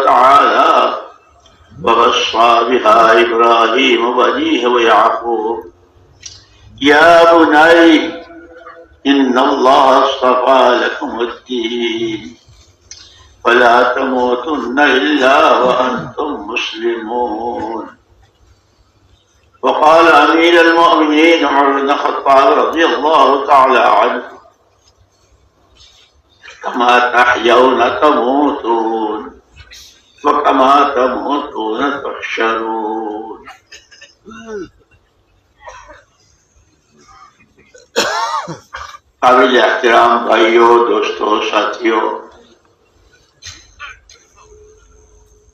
وتعالى ووصى بها إبراهيم بنيه ويعقوب يا بني إن الله اصطفى لكم الدين فلا تموتن إلا وأنتم مسلمون. وقال أمير المؤمنين عمر بن الخطاب رضي الله تعالى عنه كما تحيون تموتون وكما تموتون تحشرون. قابل احترام بھائیوں، دوستوں، ساتھیوں،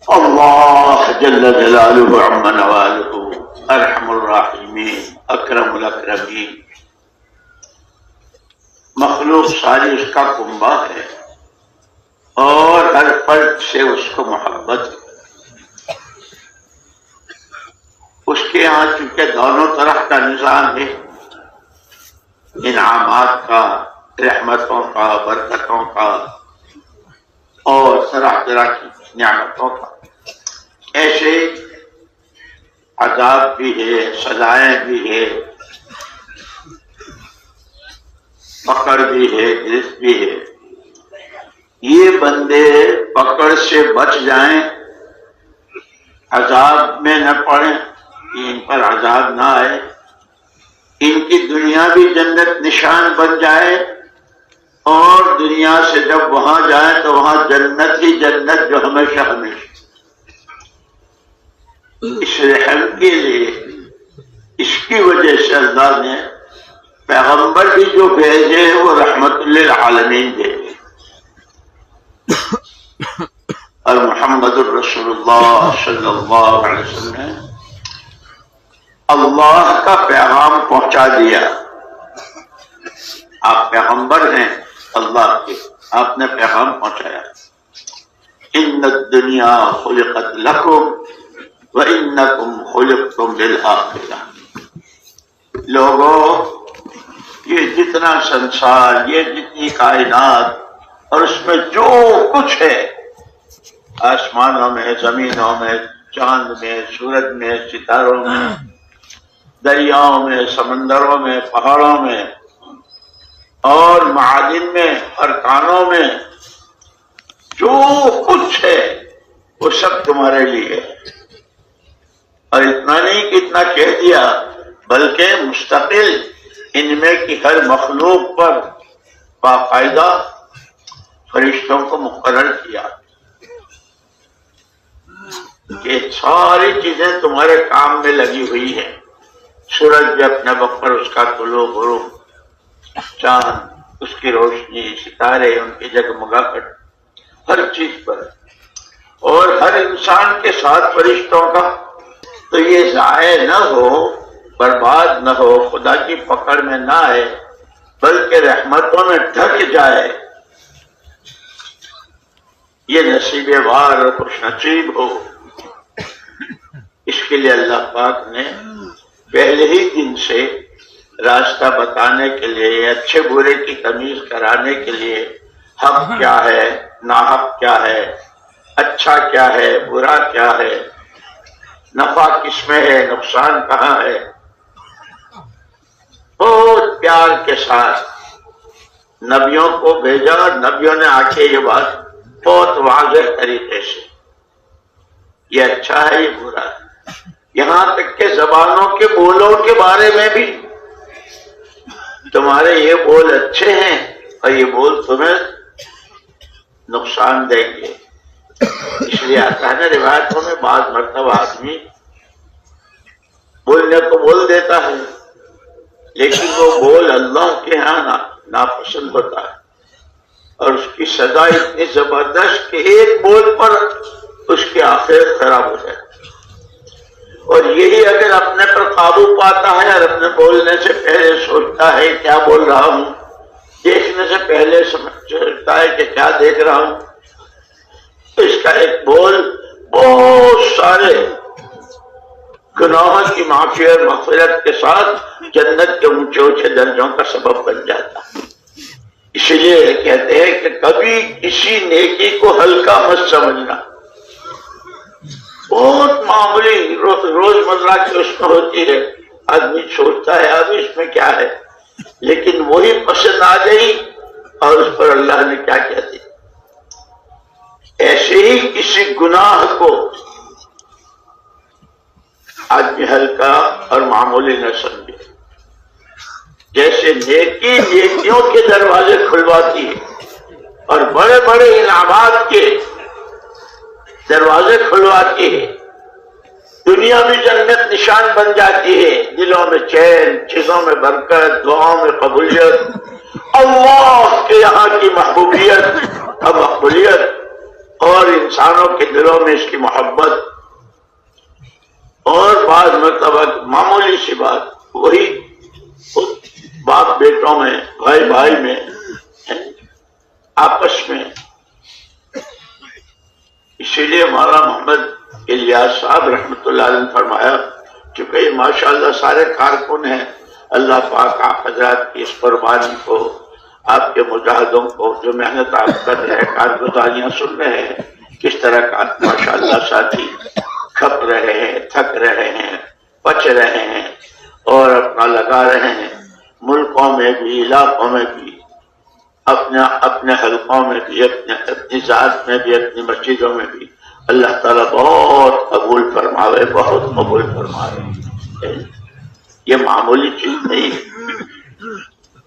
اللہ جل جلالہ عم نوالہ ارحم الراحمین اکرم الاکرمین، مخلوق ساری اس کا کنبہ ہے اور ہر فرد سے اس کو محبت ہے۔ اس کے یہاں چونکہ دونوں طرف کا نظام ہے، انعامات کا، رحمتوں کا، برکتوں کا اور طرح طرح کی نعمتوں کا، ایسے عذاب بھی ہے، سزائیں بھی ہے، پکڑ بھی ہے، گرفت بھی ہے۔ یہ بندے پکڑ سے بچ جائیں، عذاب میں نہ پڑیں، ان پر عذاب نہ آئے، ان کی دنیا بھی جنت نشان بن جائے، اور دنیا سے جب وہاں جائیں تو وہاں جنت ہی جنت جو ہمیشہ ہمیشہ۔ اس رحم کے لیے، اس کی وجہ سے اللہ نے پیغمبر بھی جو بھیجے وہ رحمت للعالمین بھیجے، اور محمد الرسول اللہ صلی اللہ علیہ وسلم نے اللہ کا پیغام پہنچا دیا۔ آپ پیغمبر ہیں اللہ کے، آپ نے پیغام پہنچایا۔ ان الدنیا خلقت لکم وانکم خلقتم للآخرہ۔ لوگوں، یہ جتنا سنسار، یہ جتنی کائنات اور اس میں جو کچھ ہے، آسمانوں میں، زمینوں میں، چاند میں، سورج میں، ستاروں میں، دریاؤں میں، سمندروں میں، پہاڑوں میں اور معادن میں، ارکانوں میں، جو کچھ ہے وہ سب تمہارے لیے ہے۔ اور اتنا نہیں کہ اتنا کہہ دیا، بلکہ مستقل ان میں کی ہر مخلوق پر باقاعدہ فرشتوں کو مقرر کیا کہ ساری چیزیں تمہارے کام میں لگی ہوئی ہیں۔ سورج بھی اپنے وقت پر اس کا طلوع غروب، چاند اس کی روشنی، ستارے ان کی جگمگاہٹ، ہر چیز پر، اور ہر انسان کے ساتھ فرشتوں کا، تو یہ ضائع نہ ہو، برباد نہ ہو، خدا کی پکڑ میں نہ آئے، بلکہ رحمتوں میں ڈھک جائے، یہ نصیب وار اور خوش نصیب ہو۔ اس کے لیے اللہ پاک نے پہلے ہی دن سے راستہ بتانے کے لیے، اچھے برے کی تمیز کرانے کے لیے، حق کیا ہے، ناحق کیا ہے، اچھا کیا ہے، برا کیا ہے، نفع کس میں ہے، نقصان کہاں ہے، بہت پیار کے ساتھ نبیوں کو بھیجا، اور نبیوں نے آ کے یہ بات بہت واضح طریقے سے، یہ اچھا ہے، یہ برا ہے، یہاں تک کہ زبانوں کے بولوں کے بارے میں بھی، تمہارے یہ بول اچھے ہیں اور یہ بول تمہیں نقصان دیں گے۔ اس لیے آتا ہے نا روایتوں میں، بعض مرتبہ آدمی بولنے کو بول دیتا ہے، لیکن وہ بول اللہ کے ہاں ناپسند ہوتا ہے، اور اس کی سزا اتنی زبردست کہ ایک بول پر اس کی آخرت خراب ہو جائے۔ اور یہی اگر اپنے پر قابو پاتا ہے اور اپنے بولنے سے پہلے سوچتا ہے کیا بول رہا ہوں، دیکھنے سے پہلے سوچتا ہے کہ کیا دیکھ رہا ہوں، تو اس کا ایک بول بہت سارے گناہوں کی معافی اور مغفرت کے ساتھ جنت کے اونچے اونچے درجوں کا سبب بن جاتا ہے۔ اسی لیے کہتے ہیں کہ کبھی کسی نیکی کو ہلکا مت سمجھنا، بہت معمولی روزمرہ کی اس میں ہوتی ہے، آدمی سوچتا ہے اب اس میں کیا ہے، لیکن وہی پسند آ گئی اور اس پر اللہ نے کیا کیا دیا۔ ایسے ہی کسی گناہ کو آدمی ہلکا اور معمولی نہ سمجھے، جیسے نیکی نیکیوں کے دروازے کھلواتی ہے اور بڑے بڑے انعامات کے دروازے کھلواتی ہے، دنیا بھی جنت نشان بن جاتی ہے، دلوں میں چین، چیزوں میں برکت، دعاؤں میں قبولیت، اللہ کے یہاں کی محبوبیت اور مقبولیت، اور انسانوں کے دلوں میں اس کی محبت، اور بعض مرتبہ معمولی سی بات وہی باپ بیٹوں میں، بھائی بھائی میں، آپس میں۔ اسی لیے مولانا محمد الیاس صاحب رحمۃ اللہ علیہ نے فرمایا، چونکہ یہ ماشاءاللہ سارے کارکن ہیں، اللہ پاک آپ حضرات کی اس قربانی کو، آپ کے مجاہدوں کو جو محنت آپ کر رہے ہیں، کارگزاریاں سن رہے ہیں، کس طرح کا ماشاءاللہ ساتھی کھپ رہے ہیں، تھک رہے ہیں، بچ رہے ہیں اور اپنا لگا رہے ہیں، ملکوں میں بھی، علاقوں میں بھی، اپنے حلقوں میں بھی، اپنی ذات میں بھی، اپنی مسجدوں میں بھی۔ اللہ تعالیٰ بہت قبول فرماوے، بہت قبول فرماوے۔ یہ معمولی چیز نہیں ہے،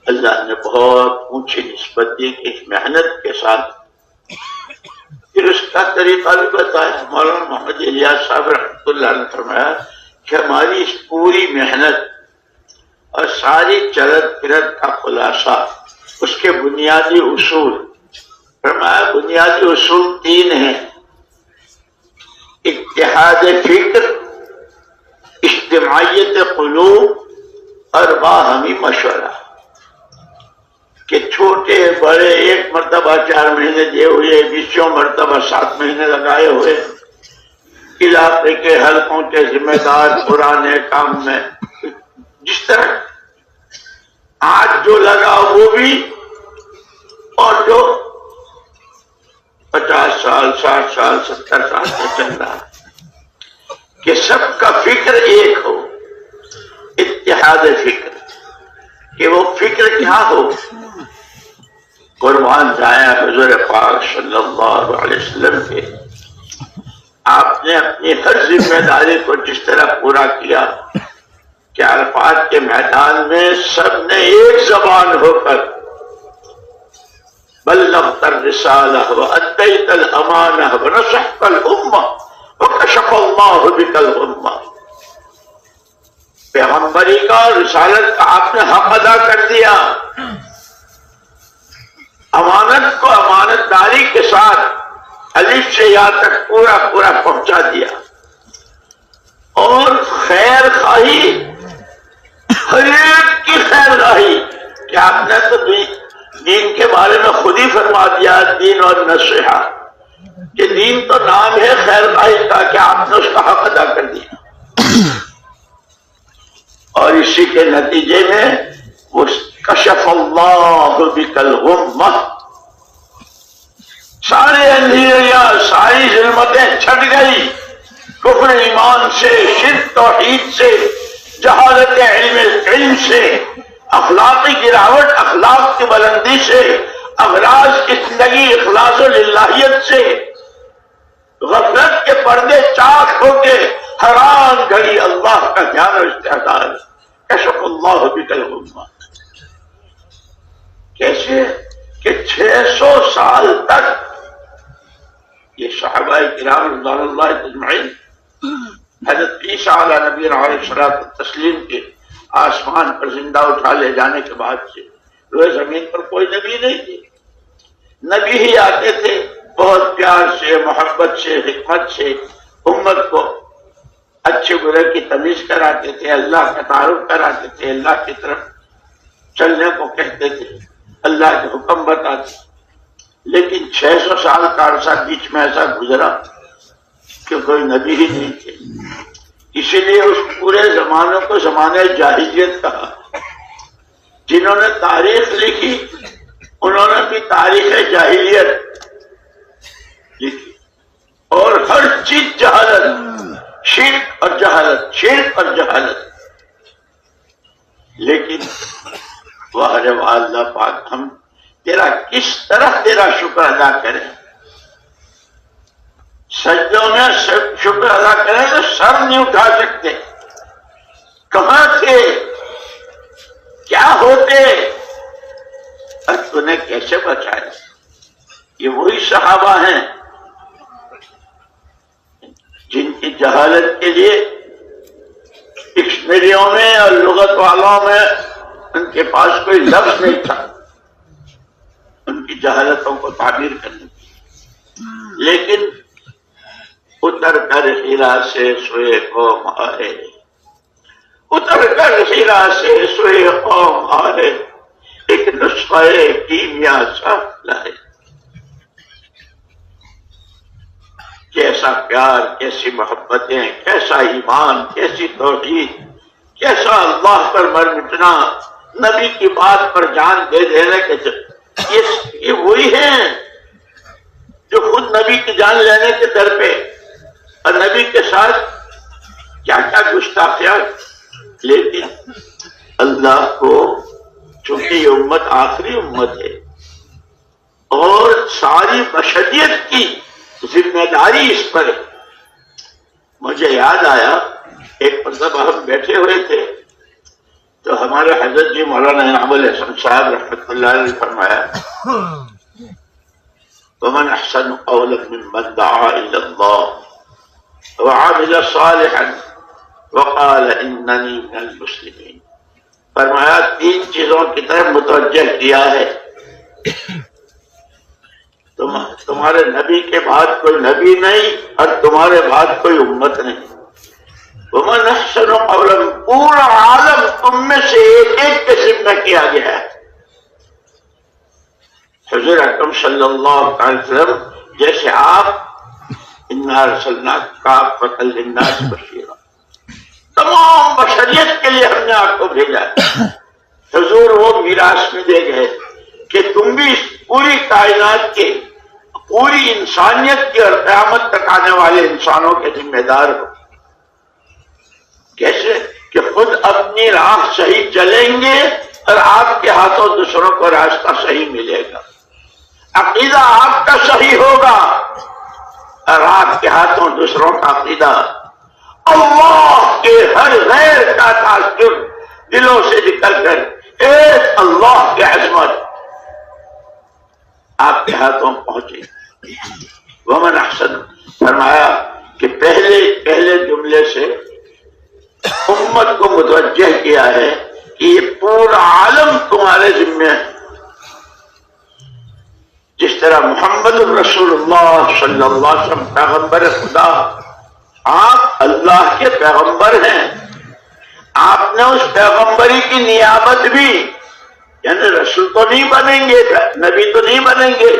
اللہ نے بہت اونچی نسبت دی کہ اس محنت کے ساتھ۔ پھر اس کا طریقہ بھی بتایا، مولانا محمد الیاس صاحب رحمۃ اللہ نے فرمایا کہ ہماری اس پوری محنت اور ساری چلت پھرت کا خلاصہ، اس کے بنیادی اصول، فرمایا بنیادی اصول 3 ہیں: اتحاد فکر، اجتماعیت قلوب اور باہمی مشورہ۔ کہ چھوٹے بڑے ایک مرتبہ 4 مہینے دیے ہوئے، 20 مرتبہ 7 مہینے لگائے ہوئے، علاقے کے حلقوں کے ذمہ دار پرانے کام میں، جس طرح آج جو لگا وہ بھی، اور جو 50 سال 60 سال 70 سال سے چل رہا ہے، کہ سب کا فکر ایک ہو، اتحاد فکر، کہ وہ فکر کیا ہو؟ قربان جایا حضور پاک صلی اللہ علیہ وسلم کے، آپ نے اپنی ہر ذمہ داری کو جس طرح پورا کیا کہ عرفات کے میدان میں سب نے ایک زبان ہو کر بلغت الرسالہ وأدیت الامانہ ونصحت الامہ وکشف اللہ بک الغمہ، پیغمبری کا اور رسالت کا آپ نے حق ادا کر دیا، امانت کو امانت داری کے ساتھ الف سے یا تک پورا پورا پہنچا دیا، اور خیر خواہی، ہر ایک کی خیر خواہی، کہ آپ نے تو دین کے بارے میں خود ہی فرما دیا، دین اور نصیحہ، کہ دین تو نام ہے خیر خواہی کا، کہ آپ نے اس کا حق ادا کر دیا، اور اسی کے نتیجے میں وہ کشف اللہ بک الغمہ، سارے اندھیریاں، ساری ظلمتیں چھٹ گئی، کفر ایمان سے، شرک توحید سے، جہالت علم سے، اخلاقی گراوٹ، اخلاق کی بلندی سے، اغراض کی زندگی اخلاص و للہیت سے، غفلت کے پردے چاک ہو کے حیران گھڑی اللہ کا دھیان و استحضار، کشف اللہ بک الغمہ۔ کیسے کہ 600 سال تک یہ صحابہ کرام رضوان اللہ اجمعین حضرت عیسیٰ علیہ نبی علیہ الصلوۃ والتسلیم کے آسمان پر زندہ اٹھا لے جانے کے بعد سے روئے زمین پر کوئی نبی نہیں تھے، نبی ہی آتے تھے، بہت پیار سے، محبت سے، حکمت سے امت کو اچھے برے کی تمیز کراتے تھے، اللہ کا تعارف کراتے تھے، اللہ کی طرف چلنے کو کہتے تھے، اللہ کے حکم بتاتے۔ لیکن 600 سال کا عرصہ بیچ میں ایسا گزرا کہ کوئی نبی ہی نہیں تھے، اسی لیے اس پورے زمانے کو زمانہ جاہلیت کہا۔ جنہوں نے تاریخ لکھی انہوں نے بھی تاریخ جاہلیت لکھی، اور ہر چیز جہالت، اور جہالت، شرک اور جہالت. لیکن واہ اللہ پاک، ہم تیرا کس طرح تیرا شکر ادا کریں؟ سجدوں میں شکر ادا کریں تو سر نہیں اٹھا سکتے. کہاں تھے، کیا ہوتے، اور تُونے کیسے بچایا؟ یہ وہی صحابہ ہیں جن کی جہالت کے لیے ڈکشنریوں میں اور لغت والوں میں ان کے پاس کوئی لفظ نہیں تھا ان کی جہالتوں کو تعبیر کرنے کی. لیکن اتر کر ہیرا سے سوئے قوم آئے، اتر کر ہیرا سے سوئے قوم آئے، ایک نسخہ کیمیا سا لائے. کیسا پیار، کیسی محبتیں، کیسا ایمان، کیسی توحید، کیسا اللہ پر مر مٹنا، نبی کی بات پر جان دے دینے کے. یہ وہی ہیں جو خود نبی کی جان لینے کے در پہ اور نبی کے ساتھ کیا کیا گستاخیاں. لیکن اللہ کو چونکہ یہ امت آخری امت ہے اور ساری بشریت کی ذمہ داری اس پر ہے. مجھے یاد آیا ایک مرتبہ ہم بیٹھے ہوئے تھے تو ہمارے حضرت جی مولانا انعام الحسن صاحب رحمۃ اللہ علیہ نے فرمایا ومن احسن قولا ممن دعا الى الله وعمل صالحا وقال انني من المسلمين. فرمایا 3 چیزوں کی طرف متوجہ کیا ہے. تمہارے نبی کے بعد کوئی نبی نہیں اور تمہارے بعد کوئی امت نہیں. ومن احسن قولا، پورا عالم تم میں سے ایک ایک کے ذمہ کیا گیا ہے. حضور اکرم صلی اللہ علیہ وسلم جیسے آپ انا ارسلناک کافۃ للناس بشیرا، تمام بشریت کے لیے ہم نے آپ کو بھیجا ہے. حضور وہ میراث میں دے گئے کہ تم بھی اس پوری کائنات کے، پوری انسانیت کی اور قیامت تک آنے والے انسانوں کے ذمہ دار ہو. کیسے کہ خود اپنی راہ صحیح چلیں گے اور آپ کے ہاتھوں دوسروں کو راستہ صحیح ملے گا. عقیدہ آپ کا صحیح ہوگا اور آپ کے ہاتھوں دوسروں کا عقیدہ. اللہ کے ہر غیر کا تعصب دلوں سے نکل کر ایک اللہ کی عظمت آپ کے ہاتھوں پہنچے. ومن احسن، فرمایا کہ پہلے جملے سے امت کو متوجہ کیا ہے کہ یہ پورا عالم تمہارے ذمہ ہے. جس طرح محمد الرسول اللہ صلی اللہ علیہ وسلم پیغمبر خدا، آپ اللہ کے پیغمبر ہیں. آپ نے اس پیغمبری کی نیابت بھی، یعنی رسول تو نہیں بنیں گے، نبی تو نہیں بنیں گے،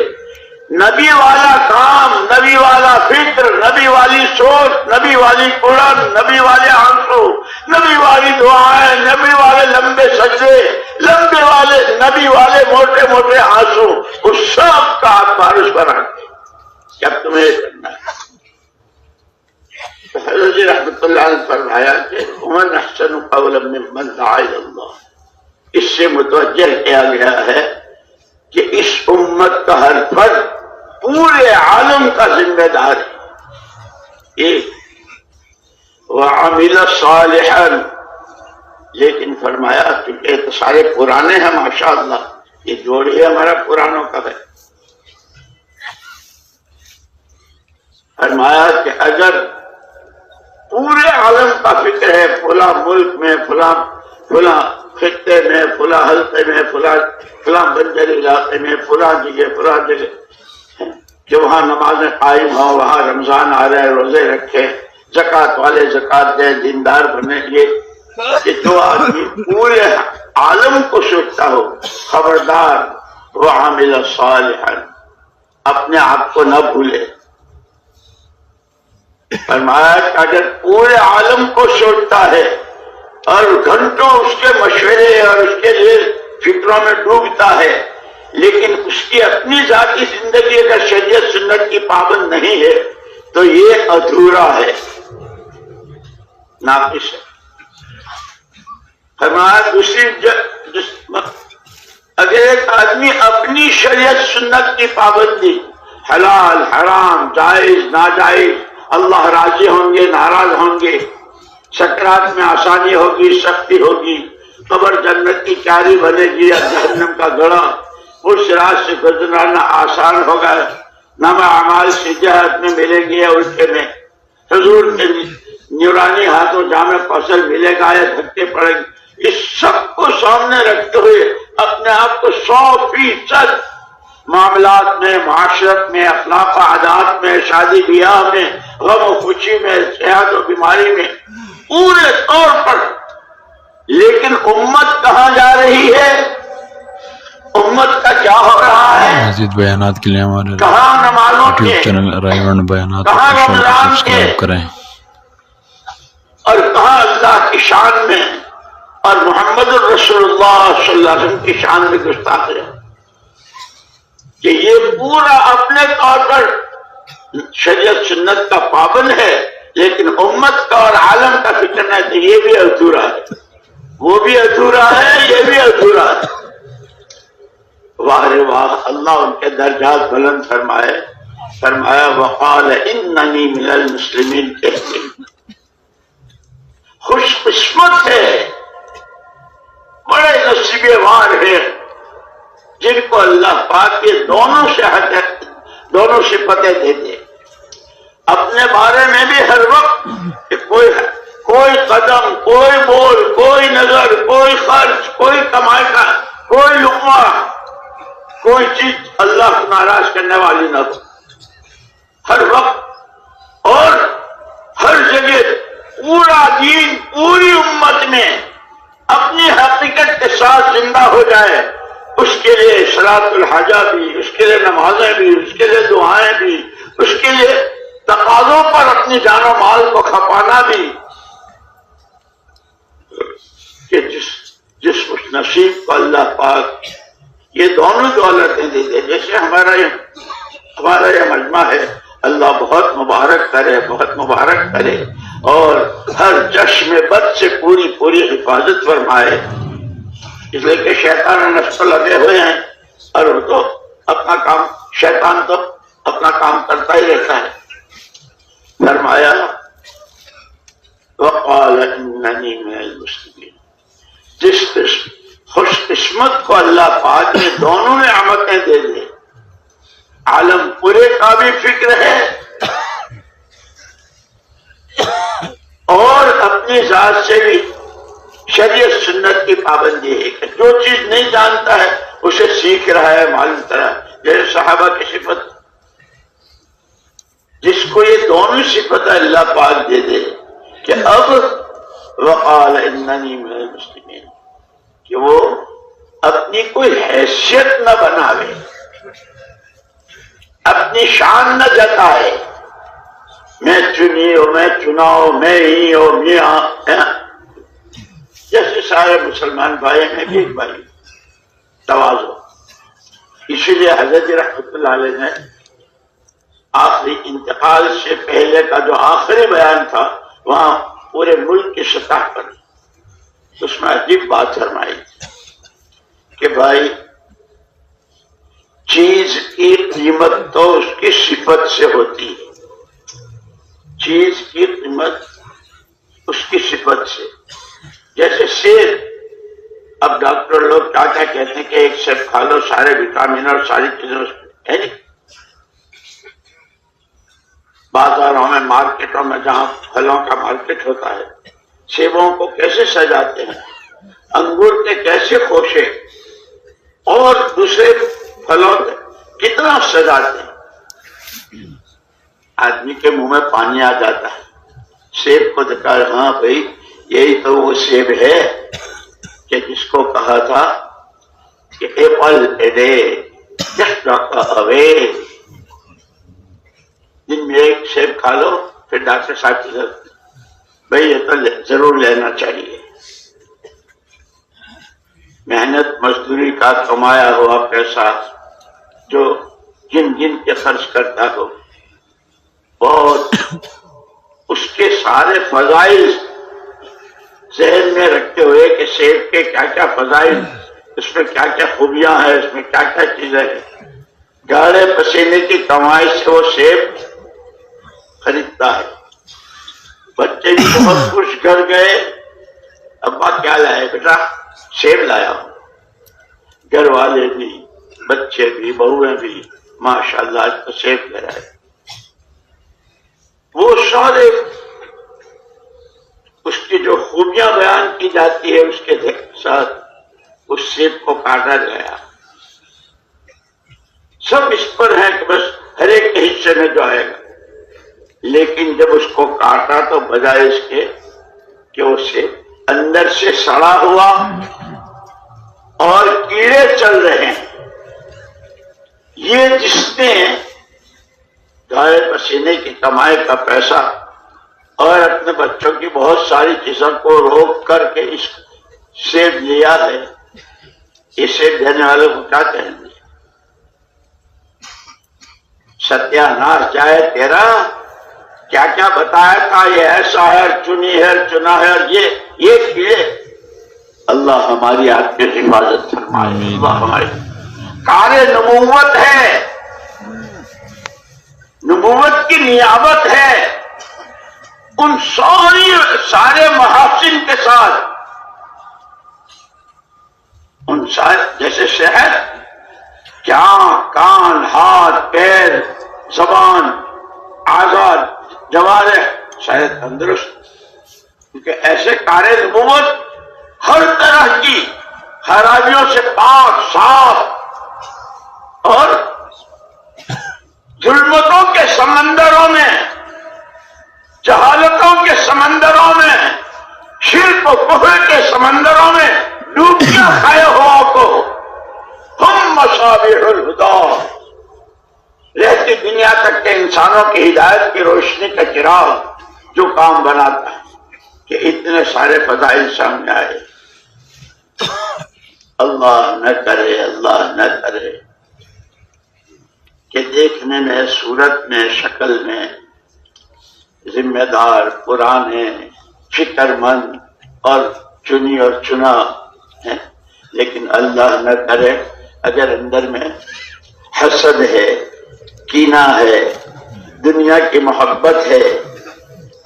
نبی والا کام، نبی والا فکر، نبی والی سوچ، نبی والی قرآن، نبی والے آنسو، نبی والی دعائیں، نبی والے لمبے سجدے، نبی والے موٹے موٹے آنسو، اس سب کا آپ وارث بناتے کہ اب تمہیں کرنا ہے. حضرت رحمۃ اللہ نے فرمایا کہ ومن احسن قولا ممن دعا الی اللہ، اس سے متوجہ کیا گیا ہے کہ اس امت کا ہر فرد پورے عالم کا ذمہ دار ہے. ایک وعمل صالحا، لیکن فرمایا کہ تو سارے پرانے ہیں ماشاءاللہ، یہ جوڑی ہمارا پرانوں کا ہے. فرمایا کہ اگر پورے عالم کا فکر ہے، فلاں ملک میں، فلاں خطے میں، فلاں حلقے میں، فلاں بنجر علاقے میں، فلاں جگہ کہ وہاں نمازیں قائم ہوں، وہاں رمضان آ رہے روزے رکھے، زکوٰۃ والے زکوٰۃ دیں، دیندار بنے. یہ جو آدمی پورے عالم کو سوچتا ہو، خبردار وعمل صالحا، اپنے آپ کو نہ بھولے. فرمایا کہ اگر پورے عالم کو سوچتا ہے اور گھنٹوں اس کے مشورے اور اس کے لیے فکروں میں ڈوبتا ہے، لیکن اس کی اپنی ذاتی زندگی اگر شریعت سنت کی پابند نہیں ہے تو یہ ادھورا ہے. ناقص ہے. فرمایا دوسری اگر ایک آدمی اپنی شریعت سنت کی پابندی، حلال حرام جائز ناجائز، اللہ راضی ہوں گے ناراض ہوں گے، سکرات میں آسانی ہوگی سختی ہوگی، قبر جنت کی کیاری بنے گی یا جہنم کا گڑھا، اس راہ سے گزرنا آسان ہوگا، نام اعمال سے جہت میں ملیں گے یا الٹے میں، حضور کے نورانی ہاتھوں جامع فصل ملے گا یا دھکے پڑیں گے. اس سب کو سامنے رکھتے ہوئے اپنے آپ کو 100% معاملات میں، معاشرت میں، اخلاق و عادات میں، شادی بیاہ میں، غم و خوشی میں، صحت و بیماری میں، پورے طور پر. لیکن امت کہاں جا رہی ہے؟ امت کا کیا ہو رہا ہے؟ مزید بیانات کے لیے ہمارے کہاں نمازوں کے، یوٹیوب چینل رائیون بیانات کہاں کو رمضان سبسکرائب کے، کریں. اور کہاں اللہ کی شان میں اور محمد الرسول اللہ صلی اللہ علیہ وسلم کی شان میں گستاخ ہے کہ یہ پورا اپنے طور پر شریعت سنت کا پابند ہے، لیکن امت کا اور عالم کا فکر ہے کہ یہ بھی ادھورا ہے، وہ بھی ادھورا ہے، یہ بھی ادھورا ہے. واہ رے واہ، اللہ ان کے درجات بلند فرمائے. فرمایا وقال اننی من المسلمین، کہتے خوش قسمت ہے، بڑے نصیبے وار ہے جن کو اللہ پاک کے دونوں صفتیں دے دے. اپنے بارے میں بھی ہر وقت کہ کوئی قدم، کوئی بول، کوئی نظر، کوئی خرچ، کوئی کمائی کا، کوئی لقمہ، کوئی چیز اللہ کو ناراض کرنے والی نہ ہو. ہر وقت اور ہر جگہ پورا دین پوری امت میں اپنی حقیقت کے ساتھ زندہ ہو جائے، اس کے لیے صلاۃ الحاجہ بھی، اس کے لیے نمازیں بھی، اس کے لیے دعائیں بھی، اس کے لیے تقاضوں پر اپنی جان و مال کو کھپانا بھی، کہ جس خوش نصیب کو اللہ پاک یہ دونوں دولتیں دے دے. جیسے ہمارا یہ مجمع ہے، اللہ بہت مبارک کرے، بہت مبارک کرے، اور ہر چشم بد سے پوری حفاظت فرمائے. اس لیے کہ شیطان و نفس لگے ہوئے ہیں اور وہ تو اپنا کام، شیطان تو اپنا کام کرتا ہی رہتا ہے. فرمایا وقال اننی من المسلمین، جس خوش قسمت کو اللہ پاک نے دونوں نعمتیں دے دی، عالم پورے کا بھی فکر ہے اور اپنی ذات سے بھی شریعت سنت کی پابندی ہے کہ جو چیز نہیں جانتا ہے اسے سیکھ رہا ہے معلوم طرح. جیسے صحابہ کی صفت، جس کو یہ دونوں صفت اللہ پاک دے دے کہ اب وقال اننی من المسلمین، کہ وہ اپنی کوئی حیثیت نہ بناوے، اپنی شان نہ جتائے، میں چنی ہو، میں چنا ہو، میں ہی ہو، میاں. جیسے سارے مسلمان بھائی میں بھی ایک بھائی تواضع. اسی لیے حضرت رحمۃ اللہ علیہ نے آخری انتقال سے پہلے کا جو آخری بیان تھا وہاں پورے ملک کی سطح پر اس میں عجیب بات فرمائی کہ بھائی چیز کی قیمت تو اس کی صفت سے ہوتی ہے، چیز کی قیمت اس کی صفت سے. جیسے سیب، اب ڈاکٹر لوگ کیا کہتے ہیں کہ ایک سیب کھا لو سارے وٹامن اور ساری چیزیں اس میں ہے نہیں. بازاروں میں، مارکیٹوں میں جہاں پھلوں کا مارکیٹ ہوتا ہے، سیبوں کو کیسے سجاتے ہیں، انگور کے کیسے خوشے اور دوسرے پھلوں کتنا سجاتے ہیں. آدمی کے منہ میں پانی آ جاتا ہے سیب کو دیکھا. ہاں بھائی یہی تو وہ سیب ہے کہ جس کو کہا تھا کہ ایپل اے ڈے جسٹ اوے، دن میں ایک سیب کھا لو. پھر ڈاکٹر صاحب کی ضرورت بھائی یہ تو ضرور لینا چاہیے. محنت مزدوری کا کمایا ہوا پیسہ جو گن گن کے خرچ کرتا ہو، بہت اس کے سارے فضائل ذہن میں رکھتے ہوئے کہ سیب کے کیا کیا فضائل، اس میں کیا کیا خوبیاں ہیں، اس میں کیا کیا چیزیں ہیں، گاڑے پسینے کی کمائی سے وہ سیب خریدتا ہے۔ بچے بھی بہت خوش، گھر گئے، ابا کیا لائے؟ بیٹا سیب لایا ہوں۔ گھر والے بھی، بچے بھی، بہویں بھی، ماشاءاللہ آج تو سیب لے رہے۔ وہ سارے اس کی جو خوبیاں بیان کی جاتی ہے اس کے ساتھ اس سیب کو کاٹا گیا۔ سب اس پر ہیں کہ بس ہر ایک کے حصے میں جو آئے گا، لیکن جب اس کو کاٹا تو بجائے اس کے کہ وہ سیب اندر سے سڑا ہوا اور کیڑے چل رہے ہیں۔ یہ جس نے گائے پسینے کی کمائی کا پیسہ اور اپنے بچوں کی بہت ساری چیزوں کو روک کر کے اس سیب لیا ہے، یہ سیب دینے والوں کو کیا کہیں گے؟ ستیہ ناش جائے تیرا، کیا کیا بتایا تھا، یہ ایسا ہے، چنی ہے، چنا ہے، اور یہ کیڑے۔ اللہ ہماری آپ کی حفاظت فرمائے۔ اللہ ہماری کار نبوت ہے، نبوت کی نیابت ہے، ان سارے محاسن کے ساتھ، ان سارے جیسے شہد، کیا کان، ہاتھ، پیر، زبان، آزاد، جوارح سارے تندرست، کیونکہ ایسے کار نبوت ہر طرح کی خرابیوں سے پاک صاف، اور ظلمتوں کے سمندروں میں، جہالتوں کے سمندروں میں، شرک و کفر کے سمندروں میں ڈوبیاں کھائے ہوا کو ہم مصابیح الہدیٰ، رہتی دنیا تک کے انسانوں کی ہدایت کی روشنی کا چراغ جو کام بناتا ہے کہ اتنے سارے فضائل سامنے آئے۔ اللہ نہ کرے، اللہ نہ کرے کہ دیکھنے میں، صورت میں، شکل میں ذمہ دار، پرانے، فکر مند اور چنی اور چنا ہے، لیکن اللہ نہ کرے اگر اندر میں حسد ہے، کینہ ہے، دنیا کی محبت ہے،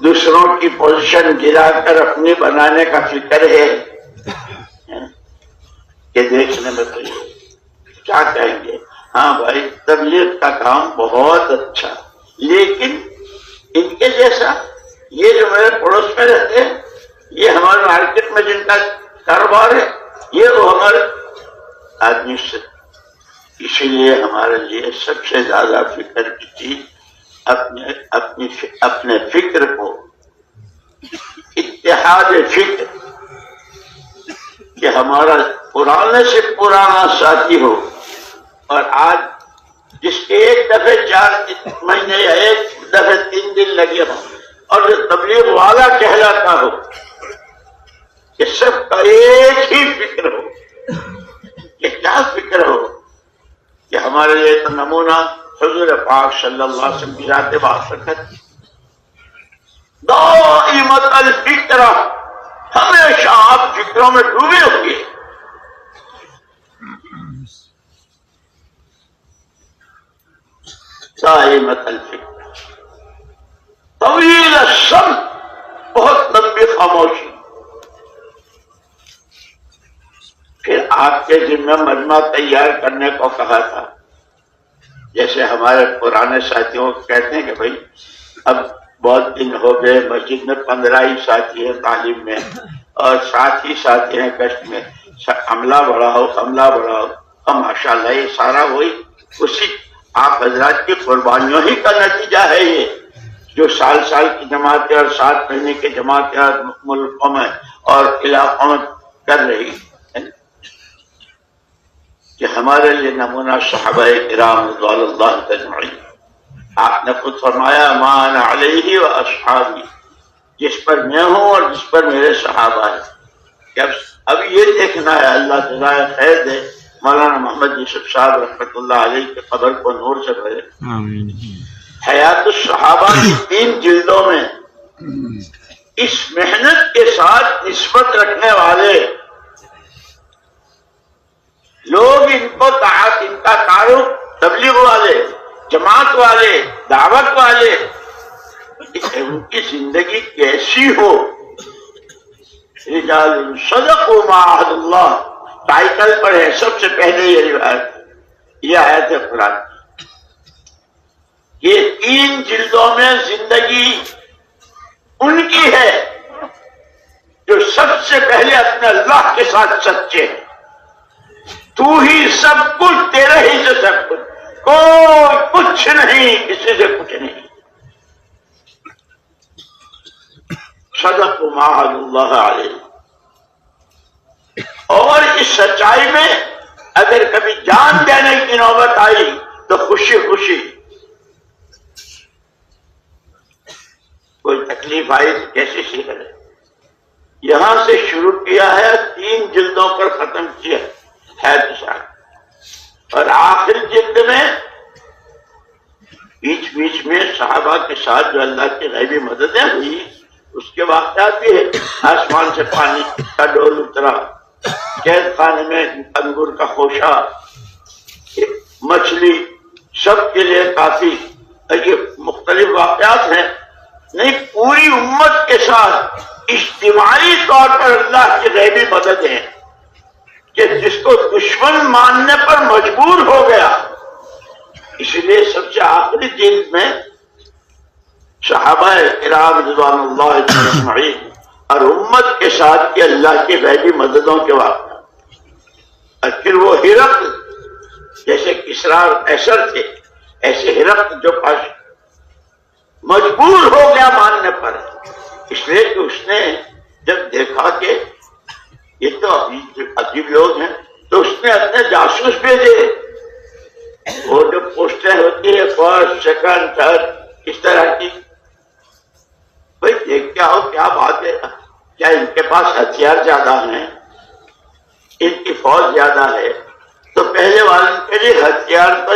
دوسروں کی پوزیشن گرا کر اپنی بنانے کا فکر ہے، کہ دیکھنے میں تو کیا کہیں گے؟ ہاں بھائی تبلیغ کا کام بہت اچھا، لیکن ان کے جیسا یہ جو میرے پڑوس میں رہتے ہیں، یہ ہمارے مارکیٹ میں جن کا کاروبار ہے، یہ وہ ہمارے آدمی سے، اسی لیے ہمارے لیے سب سے زیادہ فکر کی چیز اپنے فکر کو اتحاد فکر، کہ ہمارا پرانے سے پرانا ساتھی ہو، اور آج جس کے ایک دفعے 4 مہینے یا ایک دفعے 3 دن لگے ہوں، اور جو تبلیغ والا کہلاتا ہو، کہ سب کا ایک ہی فکر ہو، کہ کیا فکر ہو کہ ہمارے لیے تو نمونہ حضور پاک صلی اللہ علیہ وسلم کی ذات باشکت، دائمۃ الفکر، ہمیشہ آپ فکروں میں ڈوبے ہوئے، دائمۃ الفکر، طویل الصمت، بہت لمبی خاموشی۔ پھر آپ کے ذمہ مجمع تیار کرنے کو کہا تھا، جیسے ہمارے پرانے ساتھیوں کو کہتے ہیں کہ بھائی اب بہت دن ہو گئے، مسجد میں 15 ہی ساتھی ہیں تعلیم میں، اور 7 ہی ساتھی ہیں کشت میں، عملہ بڑھاؤ، عملہ بڑھاؤ، اور ماشاءاللہ یہ سارا وہی اسی آپ حضرات کی قربانیوں ہی کا نتیجہ ہے، یہ جو سال کی جماعتیں اور 7 مہینے کی جماعتیں اور ملکوں میں اور علاقوں میں کر رہی ہیں، کہ ہمارے لیے نمونہ صحابہ کرام رضوان اللہ اجمعین۔ آپ نے خود فرمایا ما انا علیہ و اصحابی، جس پر میں ہوں اور جس پر میرے صحابہ ہیں۔ کہ اب یہ دیکھنا ہے، اللہ جزائے خیر دے مولانا محمد یوسف صاحب رحمۃ اللہ علیہ کے قبر کو نور سے بھرے۔ حیات الصحابہ کی 3 جلدوں میں اس محنت کے ساتھ نسبت رکھنے والے لوگ ان کا تعارف تبلیغ والے، جماعت والے، دعوت والے، ان کی زندگی کیسی ہو؟ رجال صدقوا ما عهد اللہ ٹائٹل پر ہے سب سے پہلے یہ روایت، یہ آیت ہے قرآن کی۔ یہ 3 جلدوں میں زندگی ان کی ہے جو سب سے پہلے اپنے اللہ کے ساتھ سچے ہیں۔ تو ہی سب کچھ، تیرے ہی سے سب کچھ، کوئی کچھ نہیں، کسی سے کچھ نہیں۔ صدقوا ما عهد اللہ علیہ۔ اور اس سچائی میں اگر کبھی جان دینے کی نوبت آئی تو خوشی خوشی، کوئی تکلیف آئی تو کیسے سیکھ لے۔ یہاں سے شروع کیا ہے، 3 جلدوں پر ختم کیا ہے اور آخر جلد میں بیچ میں صحابہ کے ساتھ جو اللہ کی غیبی مددیں ہوئی اس کے واقعات بھی ہے۔ آسمان سے پانی کا ڈول اترا، قید خانے میں انگور کا خوشہ، مچھلی، سب کے لیے کافی، یہ مختلف واقعات ہیں۔ نہیں، پوری امت کے ساتھ اجتماعی طور پر اللہ کی غیبی مدد ہے کہ جس کو دشمن ماننے پر مجبور ہو گیا۔ اس لیے سب سے آخری جلد میں صحابہ کرام رضوان اللہ اجمعین اور امت کے ساتھ کی اللہ کی غیبی مددوں کے واقع، اور پھر وہ ہرقل جیسے کسریٰ اور قیصر تھے، ایسے ہرقل جو پاس مجبور ہو گیا ماننے پر، اس لیے کہ اس نے جب دیکھا کہ یہ تو عجیب لوگ ہیں تو اس نے اپنے جاسوس بھیجے، وہ جو پوسٹیں ہوتی ہے فرسٹ سیکنڈ تھرڈ اس طرح کی، بھائی دیکھ کیا ہو کیا بات ہے، کیا ان کے پاس ہتھیار زیادہ ہیں، ان کی فوج زیادہ ہے؟ تو پہلے والوں کے لیے ہتھیار تو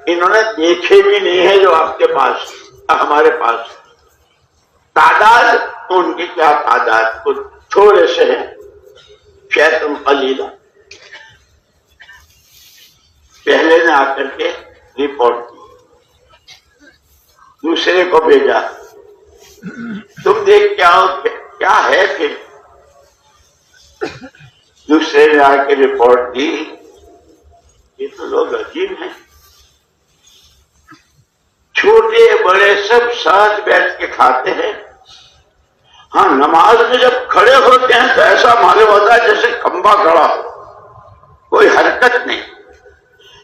انہوں نے دیکھے بھی نہیں ہے جو آپ کے پاس ہمارے پاس، تعداد تو ان کی کیا تعداد، کچھ تھوڑے سے ہیں، شیطن قلیلہ۔ پہلے نے آ کر کے رپورٹ کی، دوسرے کو بھیجا، تم دیکھ کیا ہے کہ دوسرے نے آ کے رپورٹ دی، یہ تو لوگ عجیب ہیں، چھوٹے بڑے سب ساتھ بیٹھ کے کھاتے ہیں، ہاں نماز میں جب کھڑے ہوتے ہیں تو ایسا معلوم ہوتا ہے جیسے کھمبا کھڑا ہو، کوئی حرکت نہیں۔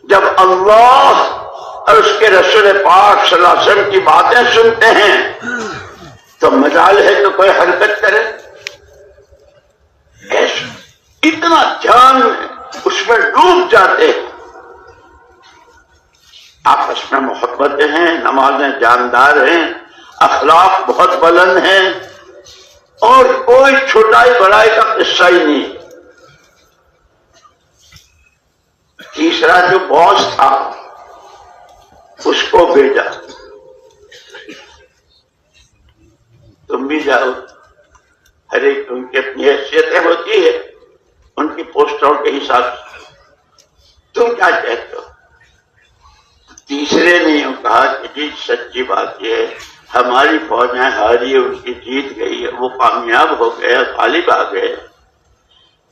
جب اللہ اور اس کے رسول پاک صلی اللہ علیہ وسلم کی باتیں سنتے ہیں تو مجال ہے تو کوئی حرکت کرے، اتنا دھیان اس میں ڈوب جاتے ہیں۔ آپس میں محبتیں ہیں، نمازیں جاندار ہیں، اخلاق بہت بلند ہیں، اور کوئی چھوٹائی بڑائی کا قصہ ہی نہیں۔ تیسرا جو باس تھا اس کو بھیجا، تم بھی جاؤ، ہر ایک ان کی اپنی حیثیتیں ہوتی ہے، ان کی پوسٹوں کے حساب سے، تم کیا کہتے ہو؟ تیسرے نے یوں کہا کہ جی سچی بات یہ ہے، ہماری فوجیں ہاری، ان کی جیت گئی ہے، وہ کامیاب ہو گئے، غالب آ گئے،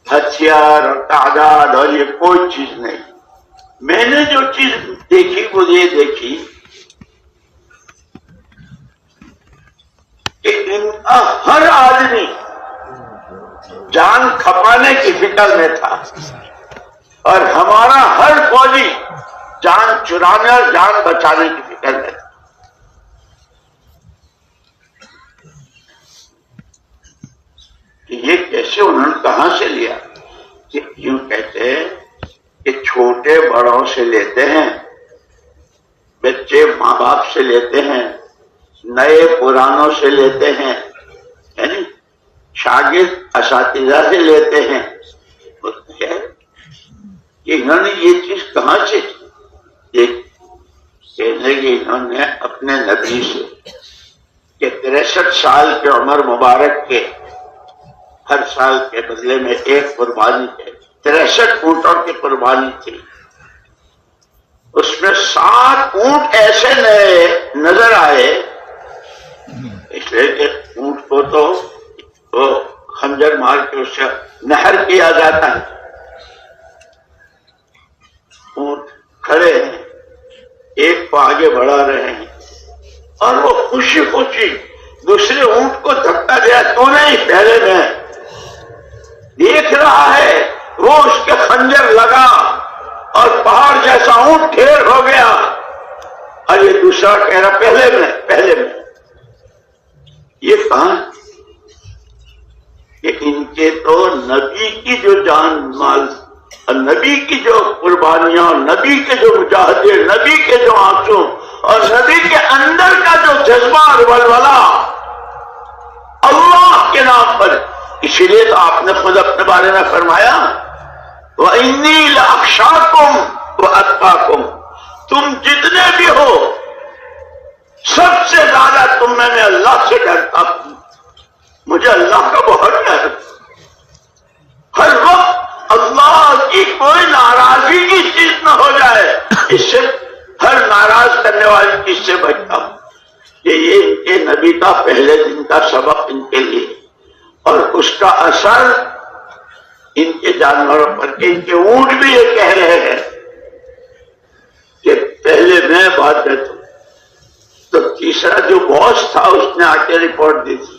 ہتھیار اور تعداد اور یہ کوئی چیز نہیں۔ میں نے جو چیز دیکھی وہ یہ دیکھی کہ ان کا ہر آدمی جان کھپانے کی فکر میں تھا، اور ہمارا ہر فوجی جان چرانے اور جان بچانے کی فکر میں تھا۔ یہ کیسے انہوں نے کہاں سے لیا؟ کہ یوں کہتے ہیں کہ چھوٹے بڑوں سے لیتے ہیں، بچے ماں باپ سے لیتے ہیں، نئے پرانوں سے لیتے ہیں، یعنی شاگرد اساتذہ سے لیتے ہیں۔ کہ انہوں نے یہ چیز کہاں سے کہنے کہ انہوں نے اپنے نبی سے، کہ 63 سال کی عمر مبارک کے ہر سال کے بدلے میں ایک قربانی ہے. 63 اونٹوں کی قربانی تھی. اس میں 7 اونٹ ایسے نئے نظر آئے، اس لیے کہ اونٹ کو تو خنجر مار کے اس سے نہر کیا جاتا ہے. اونٹ کھڑے ہیں، ایک کو آگے بڑھا رہے ہیں، اور وہ خوشی خوشی دوسرے اونٹ کو دھکا دیا، تو نہیں پہلے میں دیکھ رہا ہے. وہ اس کے خنجر لگا اور پہاڑ جیسا اونٹ ڈھیر ہو گیا، اور یہ دوسرا کہہ رہا پہلے میں. یہ کہاں کہ ان کے تو نبی کی جو جان مال اور نبی کی جو قربانیاں، نبی کے جو مجاہدے، نبی کے جو آنسو اور نبی کے اندر کا جو جذبہ اور ولولہ اللہ کے نام پر. اسی لیے تو آپ نے خود اپنے بارے میں فرمایا وَإِنِّي لَأَخْشَاكُمْ وَأَتْقَاكُمْ، تم جتنے بھی ہو سب سے زیادہ تم میں اللہ سے ڈرتا ہوں. مجھے اللہ کا بہت ڈر. ہر وقت اللہ کی کوئی ناراضگی کی چیز نہ ہو جائے، اس سے ہر ناراض کرنے والی چیز سے بچتا ہوں. یہ ان کے نبی کا پہلے دن کا سبق ان کے لیے، اور اس کا اثر ان کے جانوروں پر، کہ ان کے اونٹ بھی یہ کہہ رہے ہیں کہ پہلے میں بات دیتا ہوں. تو تیسرا جو باس تھا اس نے آ کے رپورٹ دی تھی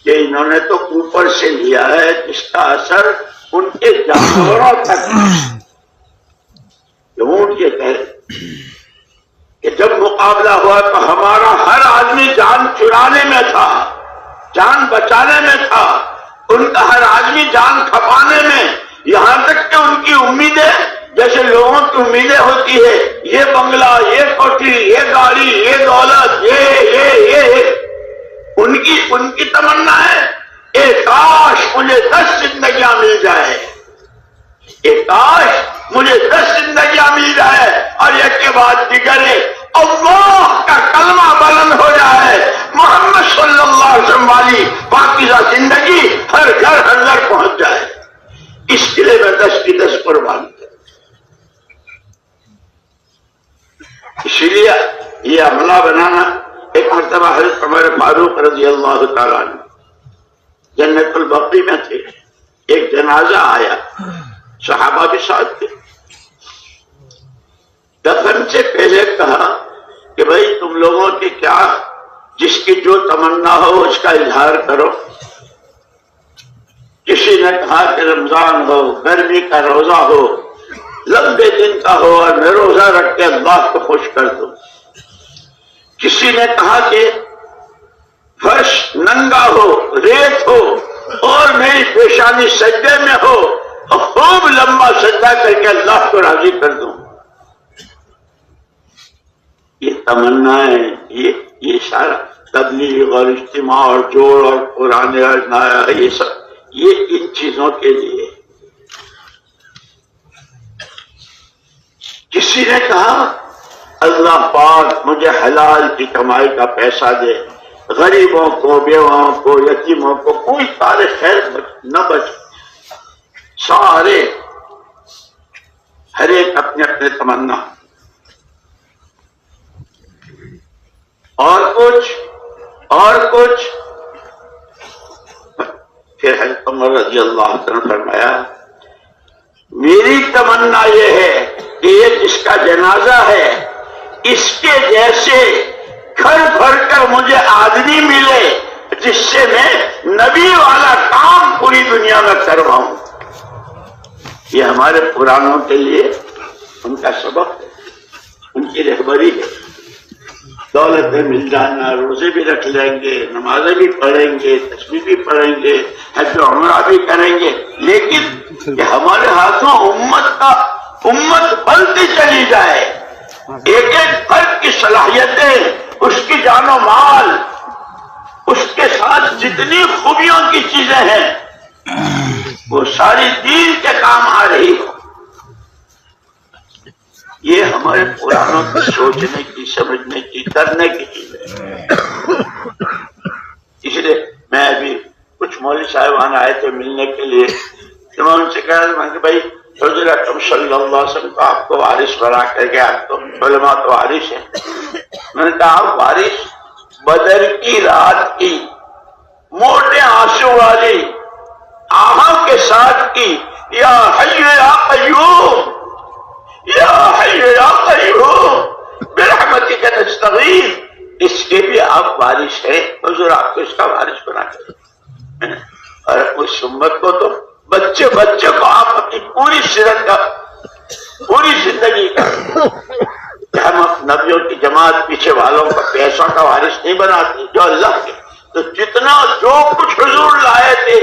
کہ انہوں نے تو اوپر سے لیا ہے، جس کا اثر ان کے جانوروں تک. اونٹ یہ کہہ کہ جب مقابلہ ہوا تو ہمارا ہر آدمی جان چرانے میں تھا، جان بچانے میں تھا، ان کا ہر آدمی جان کھپانے میں، یہاں تک کہ ان کی امیدیں جیسے لوگوں کی امیدیں ہوتی ہے، یہ بنگلہ، یہ کوٹھی، یہ گاڑی، یہ دولت، یہ ان کی تمنا ہے کہ کاش مجھے 10 زندگیاں مل جائے، کہ کاش مجھے 10 زندگیاں مل جائے اور ایک کے بعد دیگر اللہ کا کلمہ بلند ہو جائے، محمد صلی اللہ علیہ وسلم والی پاکیزہ زندگی ہر گھر ہر گھر پہنچ جائے. اس کے لیے میں 10 کی 10 قربان کروں. اسی لیے یہ عملہ بنانا. ایک مرتبہ حضرت عمر فاروق رضی اللہ تعالیٰ عنہ جنت البقیع میں تھے، ایک جنازہ آیا، صحابہ بھی ساتھ تھے. دفن سے پہلے کہا کہ بھائی تم لوگوں کی کیا، جس کی جو تمنا ہو اس کا اظہار کرو. کسی نے کہا کہ رمضان ہو، گرمی کا روزہ ہو، لمبے دن کا ہو اور میں روزہ رکھ کے اللہ کو خوش کر دوں. کسی نے کہا کہ فرش ننگا ہو، ریت ہو اور میری پیشانی سجدے میں ہو اور خوب لمبا سجدہ کر کے اللہ کو راضی کر دوں. یہ تمنا ہے، یہ سارا تبلیغ اور اجتماع اور جوڑ اور قرآن اور نایا، یہ سب یہ ان چیزوں کے لیے. کسی نے کہا اللہ پاک مجھے حلال کی کمائی کا پیسہ دے، غریبوں کو، بیواؤں کو، یتیموں کو کوئی سارے خیر نہ بچ. سارے ہر ایک اپنے اپنے تمنا. اور کچھ پھر حضرت عمر رضی اللہ عنہ فرمایا میری تمنا یہ ہے کہ یہ جس کا جنازہ ہے اس کے جیسے گھر بھر کر مجھے آدمی ملے جس سے میں نبی والا کام پوری دنیا میں کرواؤں. یہ ہمارے پرانوں کے لیے ان کا سبق ہے، ان کی رہبری ہے. دولت میں مل جانا، روزے بھی رکھ لیں گے، نمازیں بھی پڑھیں گے، تسبیح بھی پڑھیں گے، حج و عمرہ بھی کریں گے، لیکن کہ ہمارے ہاتھوں امت بنتی چلی جائے. ایک ایک فرد کی صلاحیتیں، اس کی جان و مال، اس کے ساتھ جتنی خوبیوں کی چیزیں ہیں وہ ساری دین کے کام آ رہی ہو. یہ ہمارے پرانوں کی سوچنے کی، سمجھنے کی، کرنے کی چیز ہے۔ اس لیے میں ابھی کچھ مولوی صاحبان آئے تھے ملنے کے لیے، تو میں ان سے کہا کہ بھائی حضور اکرم صلی اللہ علیہ وسلم تو آپ کو وارث بنا کر گیا، آپ تو علماء تو وارث ہیں۔ میں نے کہا آپ وارث بدر کی رات کی موٹے آنسو والی آہوں کے ساتھ کی، یا حی یا قیوم، یا حی یا قیوم برحمتک نستغیث، اس کے بھی آپ وارث ہیں، حضور آپ کو اس کا وارث بنا کر۔ اور اس امت کو تو بچے بچے کو آپ اپنی پوری سیرت کا، پوری زندگی کا، کہ ہم نبیوں کی جماعت پیچھے والوں کا پیسوں کا وارث نہیں بناتے جو اللہ کے، تو جتنا جو کچھ حضور لائے تھے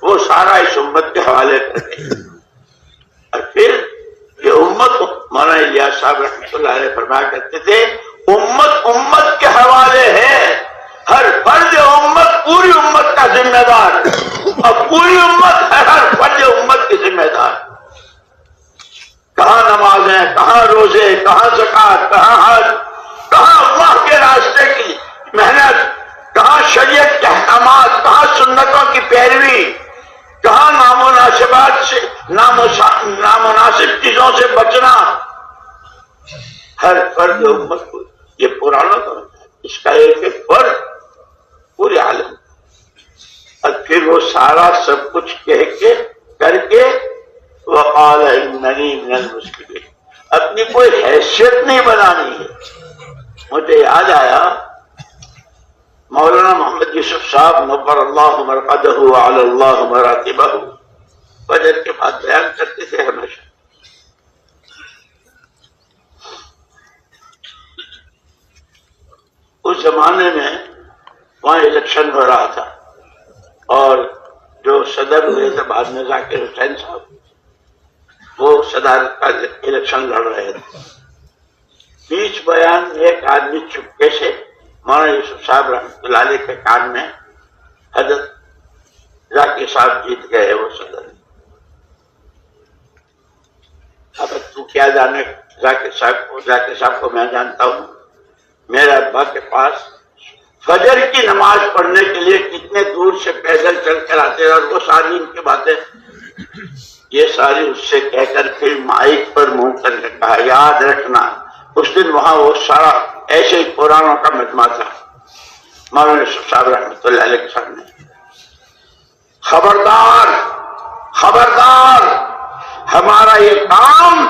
وہ سارا اس امت کے حوالے کرتے ہیں۔ اور پھر یہ امت، مولانا الیاس صاحب رحمۃ اللہ علیہ فرمایا کرتے تھے امت امت کے حوالے ہے، ہر فرد امت پوری امت کا ذمہ دار، اور پوری امت ہے ہر فرد امت کی ذمہ دار۔ کہاں نمازیں، کہاں روزے، کہاں زکوٰۃ، کہاں حج، کہاں اللہ کے راستے کی محنت، کہاں شریعت کے احکامات، کہاں سنتوں کی پیروی، کہاں نامناسبات سے، نامناسب چیزوں سے بچنا، ہر فرد امت کو یہ پرانا کا اس کا ایک ایک فرد پورے عالم، اور پھر وہ سارا سب کچھ کہہ کے کر کے وقال اننی من المسلمین، اپنی کوئی حیثیت نہیں بنانی ہے۔ مجھے یاد آیا مولانا محمد یوسف صاحب نور اللہ مرقدہ وعلی اللہ مراتبہ فجر کے بعد بیان کرتے تھے ہمیشہ، اس زمانے میں وہاں الیکشن ہو رہا تھا، اور جو صدر ہوئے تھے بعد میں ذاکر حسین صاحب، وہ صدارت کا الیکشن لڑ رہے تھے۔ بیچ بیان ایک آدمی چپکے سے مولانا یوسف صاحب رحمۃ اللہ علیہ کے کان میں، حضرت ذاکر صاحب جیت گئے وہ صدر۔ اب تو کیا جانے ذاکر صاحب کو میں جانتا ہوں، میرے ابا کے پاس فجر کی نماز پڑھنے کے لیے کتنے دور سے پیدل چل کر آتے، اور وہ ساری ان کی باتیں یہ ساری اس سے کہہ کر پھر مائک پر منہ کر کے کہا یاد رکھنا اس دن وہاں وہ سارا ایسے ہی قرآنوں کا مجمع تھا مولانا یوسف صاحب رحمۃ اللہ علیہ کے سامنے، خبردار خبردار، ہمارا یہ کام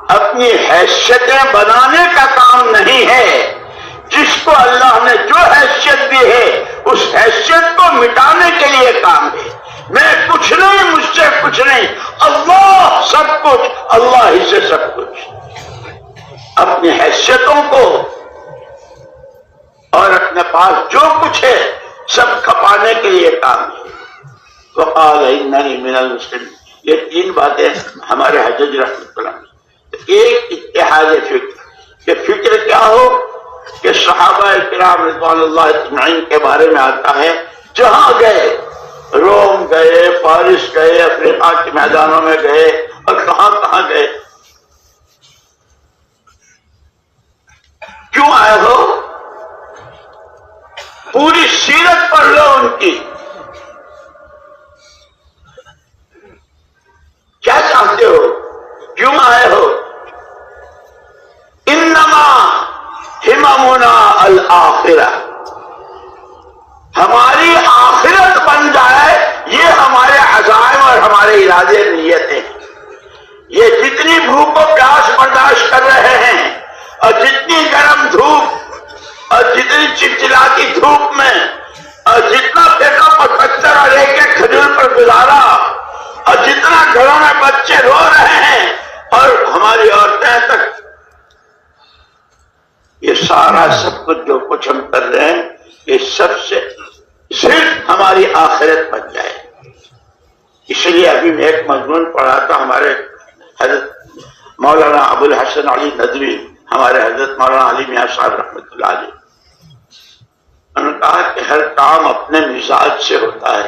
اپنی حیثیتیں بنانے کا کام نہیں ہے، جس کو اللہ نے جو حیثیت دی ہے اس حیثیت کو مٹانے کے لیے کام ہے۔ میں کچھ نہیں، مجھ سے کچھ نہیں، اللہ سب کچھ، اللہ ہی سے سب کچھ۔ اپنی حیثیتوں کو اور اپنے پاس جو کچھ ہے سب کھپانے کے لیے کام ہے۔ وقال اننی من المسلمین، یہ تین باتیں ہمارے حجاج رحمۃ اللہ علیہ۔ ایک اتحاد فکر، کہ فکر کیا ہو کہ صحابہ کرام رضوان اللہ اجمعین کے بارے میں آتا ہے، جہاں گئے، روم گئے، فارس گئے، افریقہ کے میدانوں میں گئے، اور کہاں کہاں گئے، کیوں آئے ہو؟ پوری سیرت پڑھ لو ان کی، کیا چاہتے ہو، کیوں آئے ہو؟ انما ہممنا الآخرہ، ہماری آخرت بن جائے، یہ ہمارے عزائم اور ہمارے ارادے نیتیں۔ یہ جتنی بھوک و پیاس برداشت کر رہے ہیں، اور جتنی گرم دھوپ اور جتنی چلچلاتی دھوپ میں، اور جتنا پھینکا پتھر اور ایک ایک کھجور پر گزارا، اور جتنا گھروں میں بچے رو رہے ہیں اور ہماری عورتیں تک، یہ سارا سب کچھ جو کچھ ہم کر رہے ہیں، یہ سب سے صرف ہماری آخرت بن جائے۔ اس لیے ابھی میں ایک مضمون پڑھا تھا، ہمارے حضرت مولانا ابو الحسن علی ندوی، ہمارے حضرت مولانا علی میاں صاحب رحمۃ اللہ علیہ، انہوں نے کہا کہ ہر کام اپنے مزاج سے ہوتا ہے،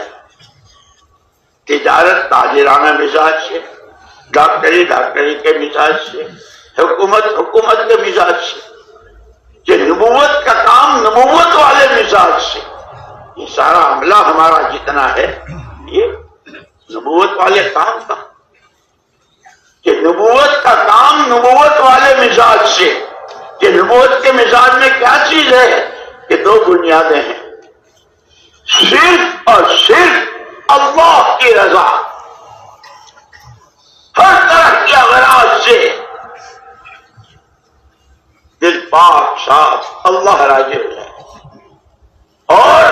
تجارت تاجرانہ مزاج سے، ڈاکٹری کے مزاج سے، حکومت کے مزاج سے، کہ نبوت کا کام نبوت والے مزاج سے. یہ سارا عملہ ہمارا جتنا ہے یہ نبوت والے کام کا، کہ نبوت کا کام نبوت والے مزاج سے. کہ نبوت کے مزاج میں کیا چیز ہے کہ دو بنیادیں ہیں، صرف اور صرف اللہ کی رضا، ہر طرح کے اغراض سے دل پاک صاف، اللہ راضی ہو جائے. اور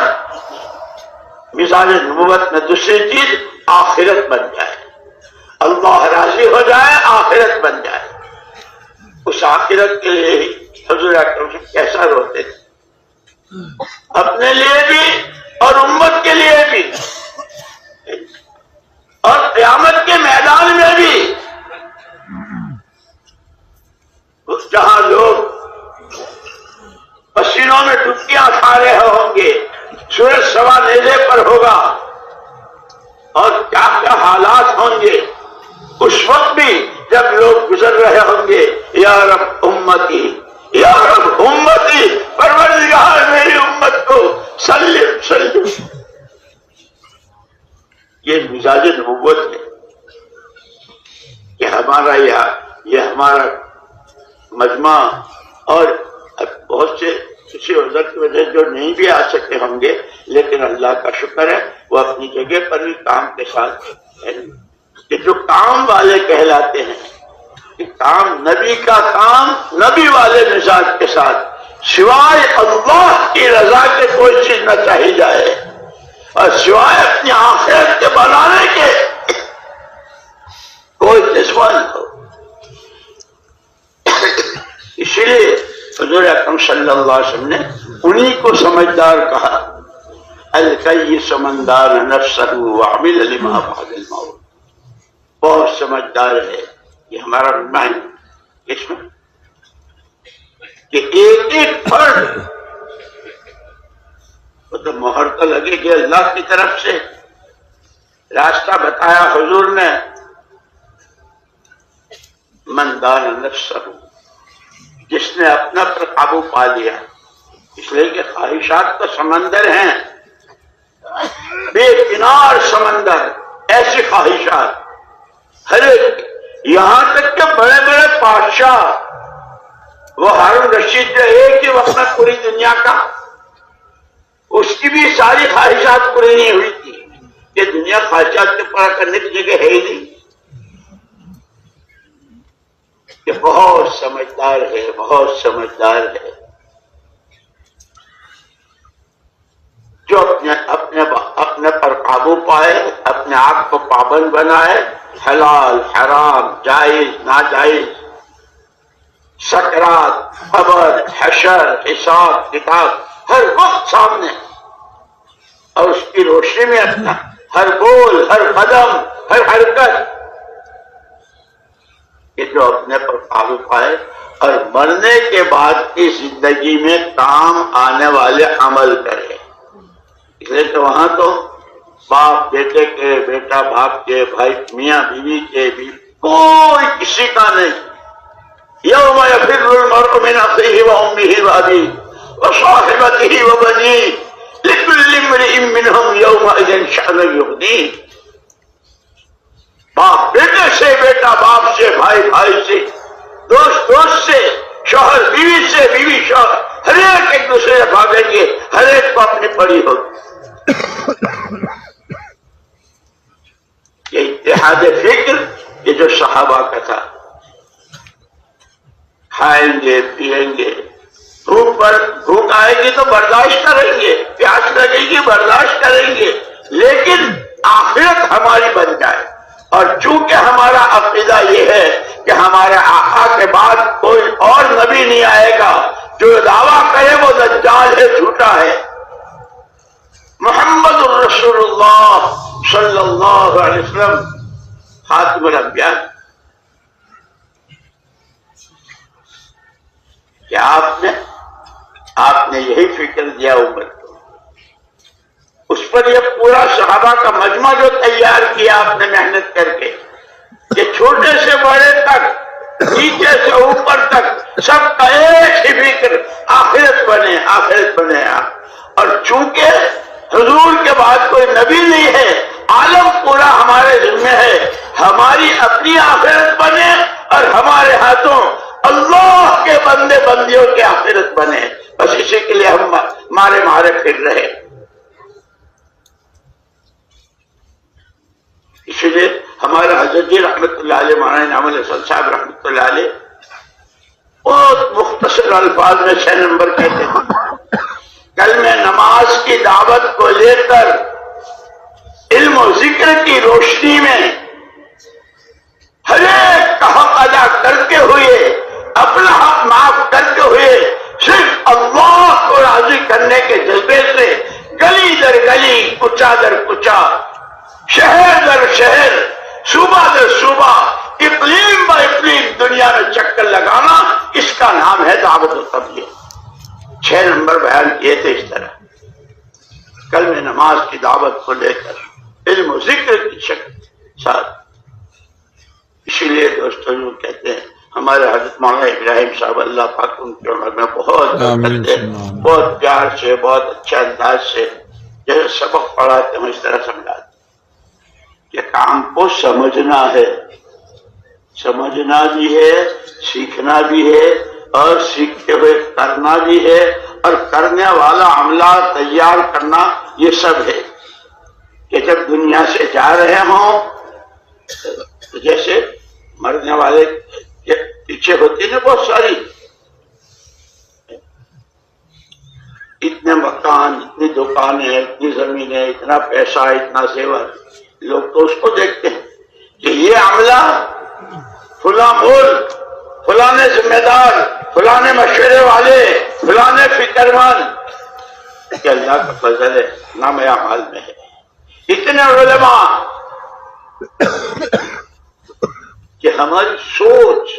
مثال نبوت میں دوسری چیز آخرت بن جائے، اللہ راضی ہو جائے، آخرت بن جائے. اس آخرت کے لیے ہی حضور اکرم کیسا روتے تھے، اپنے لیے بھی اور امت کے لیے بھی، اور قیامت کے میدان میں بھی جہاں لوگ پسینوں میں ڈبکیاں کھا رہے ہوں گے، سورج سوا نیزے پر ہوگا، اور کیا کیا حالات ہوں گے اس وقت بھی جب لوگ گزر رہے ہوں گے، یا رب امتی، یا رب امتی، پروردگار میری امت کو سلم سلم. یہ مزاج نبوت ہے کہ ہمارا یہ ہمارا مجمع، اور بہت سے کسی عذر کی وجہ جو نہیں بھی آ سکتے ہوں گے، لیکن اللہ کا شکر ہے وہ اپنی جگہ پر بھی کام کے ساتھ ہے. کہ جو کام والے کہلاتے ہیں، کہ کام نبی کا کام نبی والے مزاج کے ساتھ، سوائے اللہ کی رضا کے کوئی چیز نہ چاہی جائے، اور سوائے اپنی آخرت کے بنانے کے کوئی جذبہ نہ ہو. اسی لیے حضور اکرم صلی اللہ علیہ وسلم نے انہی کو سمجھدار کہا، الکیس من دان نفسہ وعمل لما بعد الموت. بہت سمجھدار ہے یہ ہمارا رحمان اس میں، کہ ایک ایک فرد وہ تو مہر تو لگے کہ اللہ کی طرف سے راستہ بتایا حضور نے. من دان نفسہ، جس نے اپنا پر قابو پا لیا. اس لیے کہ خواہشات تو سمندر ہیں، بے کنار سمندر، ایسی خواہشات ہر ایک، یہاں تک کہ بڑے بڑے بادشاہ، وہ ہارون رشید جو ایک ہی وقت میں پوری دنیا کا، اس کی بھی ساری خواہشات پوری نہیں ہوئی تھی. کہ دنیا خواہشات کے پورا کرنے کی جگہ ہے ہی نہیں. کہ بہت سمجھدار ہے، بہت سمجھدار ہے، جو اپنے پر قابو پائے، اپنے آپ کو پابند بنائے، حلال حرام جائز ناجائز، سکرات، قبر، حشر، حساب کتاب ہر وقت سامنے، اور اس کی روشنی میں اپنا ہر بول، ہر قدم، ہر حرکت، کہ جو اپنے پر قابو پائے اور مرنے کے بعد کی زندگی میں کام آنے والے عمل کرے. اس لیے تو وہاں تو باپ بیٹے کے، بیٹا باپ کے، بھائی میاں بیوی کے بھی کوئی کسی کا نہیں. یوم یفر المرء من اخیہ وامہ وابیہ وصاحبتہ وبنیہ لکل امرئ منہم یومئذ شأن یغنیہ. باپ بیٹے سے، بیٹا باپ سے، بھائی بھائی سے، دوست دوست سے، شوہر بیوی سے، بیوی شوہر، ہر ایک دوسرے سے بھاگیں گے، ہر ایک کو اپنی پڑی ہوگی. یہ اتحاد فکر یہ جو صحابہ کا تھا، کھائیں گے پیئیں گے، بھوک آئے گی تو برداشت کریں گے، پیاس لگے گی برداشت کریں گے، لیکن آخرت ہماری بن جائے. اور چونکہ ہمارا عقیدہ یہ ہے کہ ہمارے آقا کے بعد کوئی اور نبی نہیں آئے گا، جو دعویٰ کرے وہ دجال ہے، جھوٹا ہے. محمد الرسول اللہ صلی اللہ علیہ وسلم خاتم الانبیاء. کیا آپ نے یہی فکر دیا امت کو؟ اس پر یہ پورا صحابہ کا مجمع جو تیار کیا آپ نے محنت کر کے، کہ چھوٹے سے بڑے تک نیچے سے اوپر تک سب کا ایک ہی فکر آخرت بنے، آخرت بنے. اور چونکہ حضور کے بعد کوئی نبی نہیں ہے، عالم پورا ہمارے ذمہ ہے، ہماری اپنی آخرت بنے اور ہمارے ہاتھوں اللہ کے بندے بندیوں کی آخرت بنے. بس اسی کے لیے ہم مارے پھر رہے. اسی لیے ہمارے حضرت جی رحمت اللہ علیہ، مولانا انعام الحسن صاحب رحمت اللہ علیہ بہت مختصر الفاظ میں 6 نمبر کہتے ہیں. کل میں نماز کی دعوت کو لے کر علم و ذکر کی روشنی میں ہر ایک کا حق ادا کرتے ہوئے، اپنا حق معاف کرتے ہوئے، صرف اللہ کو راضی کرنے کے جذبے سے گلی در گلی، کوچہ در کوچہ، شہر در شہر، صوبہ در صوبہ، اقلیم با اقلیم دنیا میں چکر لگانا، اس کا نام ہے دعوت و تبلیغ. 6 نمبر بیان کیے تھے اس طرح. کل میں نماز کی دعوت کو لے کر علم و ذکر کی شکل ساتھ. اسی لیے دوستوں جو کہتے ہیں ہمارے حضرت مولانا ابراہیم صاحب اللہ پاک ان کی عمر میں بہت پیار سے، بہت اچھے انداز سے جیسے سبق پڑھاتے ہیں اس طرح سمجھاتے کہ کام کو سمجھنا ہے، سمجھنا بھی ہے، سیکھنا بھی ہے، اور سیکھتے ہوئے کرنا بھی ہے، اور کرنے والا عملہ تیار کرنا، یہ سب ہے. کہ جب دنیا سے جا رہے ہوں تو جیسے مرنے والے کے پیچھے ہوتی نا بہت ساری، اتنے مکان، اتنی دکانیں، اتنی زمینیں، اتنا پیسہ، اتنا زیور، لوگ تو اس کو دیکھتے ہیں کہ یہ عملہ فلاں ملک، فلانے ذمہ دار، فلانے مشورے والے، فلانے فکر مند، کہ اللہ کا فضل ہے، نام اعمال میں ہے. اتنے علماء کہ ہماری سوچ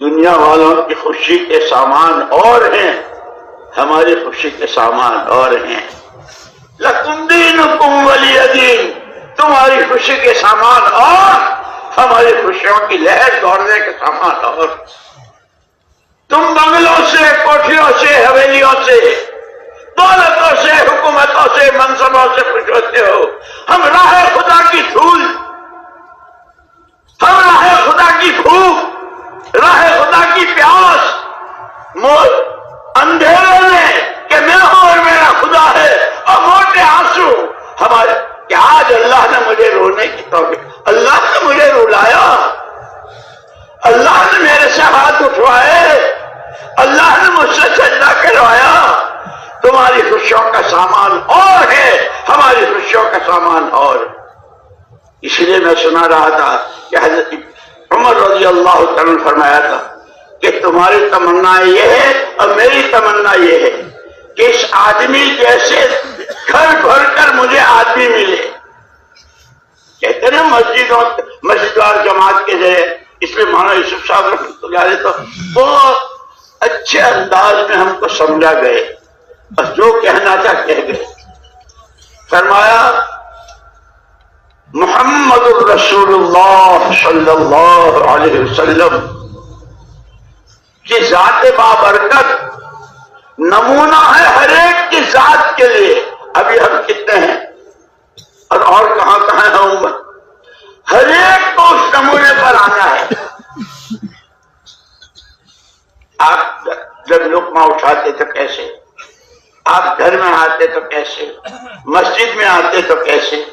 دنیا والوں کی خوشی کے سامان اور ہیں، ہماری خوشی کے سامان اور ہیں. لکم دینکم ولی دین، تمہاری خوشی کے سامان اور ہماری خوشیوں کی لہر دوڑنے کے سامان اور. تم بنگلوں سے، کوٹھیوں سے، حویلیوں سے، دولتوں سے، حکومتوں سے، منصبوں سے خوش ہوتے ہو. ہم راہ خدا کی دھول، ہم راہ خدا کی بھوک، راہ خدا کی پیاس، اندھیرے میں کہ میں ہوں اور میرا خدا ہے، اور موٹے آنسو ہمارے کہ آج اللہ نے مجھے رونے کی توفیق، اللہ نے مجھے رلایا، اللہ نے میرے سے ہاتھ اٹھوائے، اللہ نے مجھ سے سجدہ کروایا. تمہاری خوشیوں کا سامان اور ہے، ہماری خوشیوں کا سامان اور. اس لیے میں سنا رہا تھا کہ حضرت عمر رضی اللہ تعالیٰ نے فرمایا تھا کہ تمہاری تمنا یہ ہے اور میری تمنا یہ ہے کہ اس آدمی جیسے گھر بھر کر مجھے آدمی ملے. کہتے ہیں مسجد اور جماعت کے ذریعے. اس لیے مولانا یوسف صاحب رحمۃ اللہ علیہ تو بہت اچھے انداز میں ہم کو سمجھا گئے، اور جو کہنا تھا کہہ گئے. فرمایا محمد الرسول اللہ صلی اللہ علیہ وسلم کی ذات بابرکت نمونہ ہے ہر ایک کی ذات کے لیے. ابھی ہم کتنے ہیں اور کہاں کہاں ہیں امت، ہر ایک کو اس نمونے پر آنا ہے. آپ جب لقمہ اٹھاتے تو کیسے، آپ گھر میں آتے تو کیسے، مسجد میں آتے تو کیسے،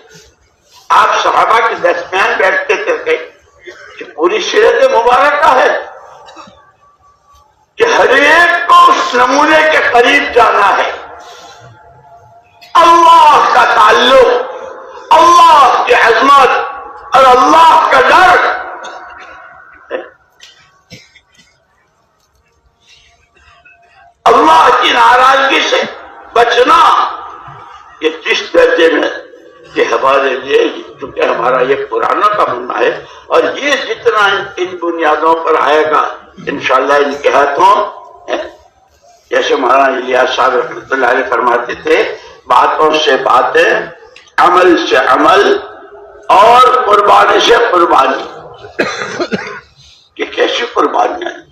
آپ صحابہ کے درمیان بیٹھتے تھے کہ پوری سیرت مبارکہ ہے کہ ہر ایک کو اس نمونے کے قریب جانا ہے. اللہ کا تعلق، اللہ کی عظمت اور اللہ کا ڈر. اللہ کی ناراضگی سے بچنا یہ جس درجے میں کہ ہمارے لیے، چونکہ ہمارا یہ پرانا تمنا ہے، اور یہ جتنا ان بنیادوں پر آئے گا انشاءاللہ ان کے ہاتھوں، جیسے مولانا الیاس صاحب رحمۃ اللہ علیہ فرماتے تھے، باتوں سے باتیں، عمل سے عمل، اور قربانی سے قربانی. کہ کیسی قربانیاں ہیں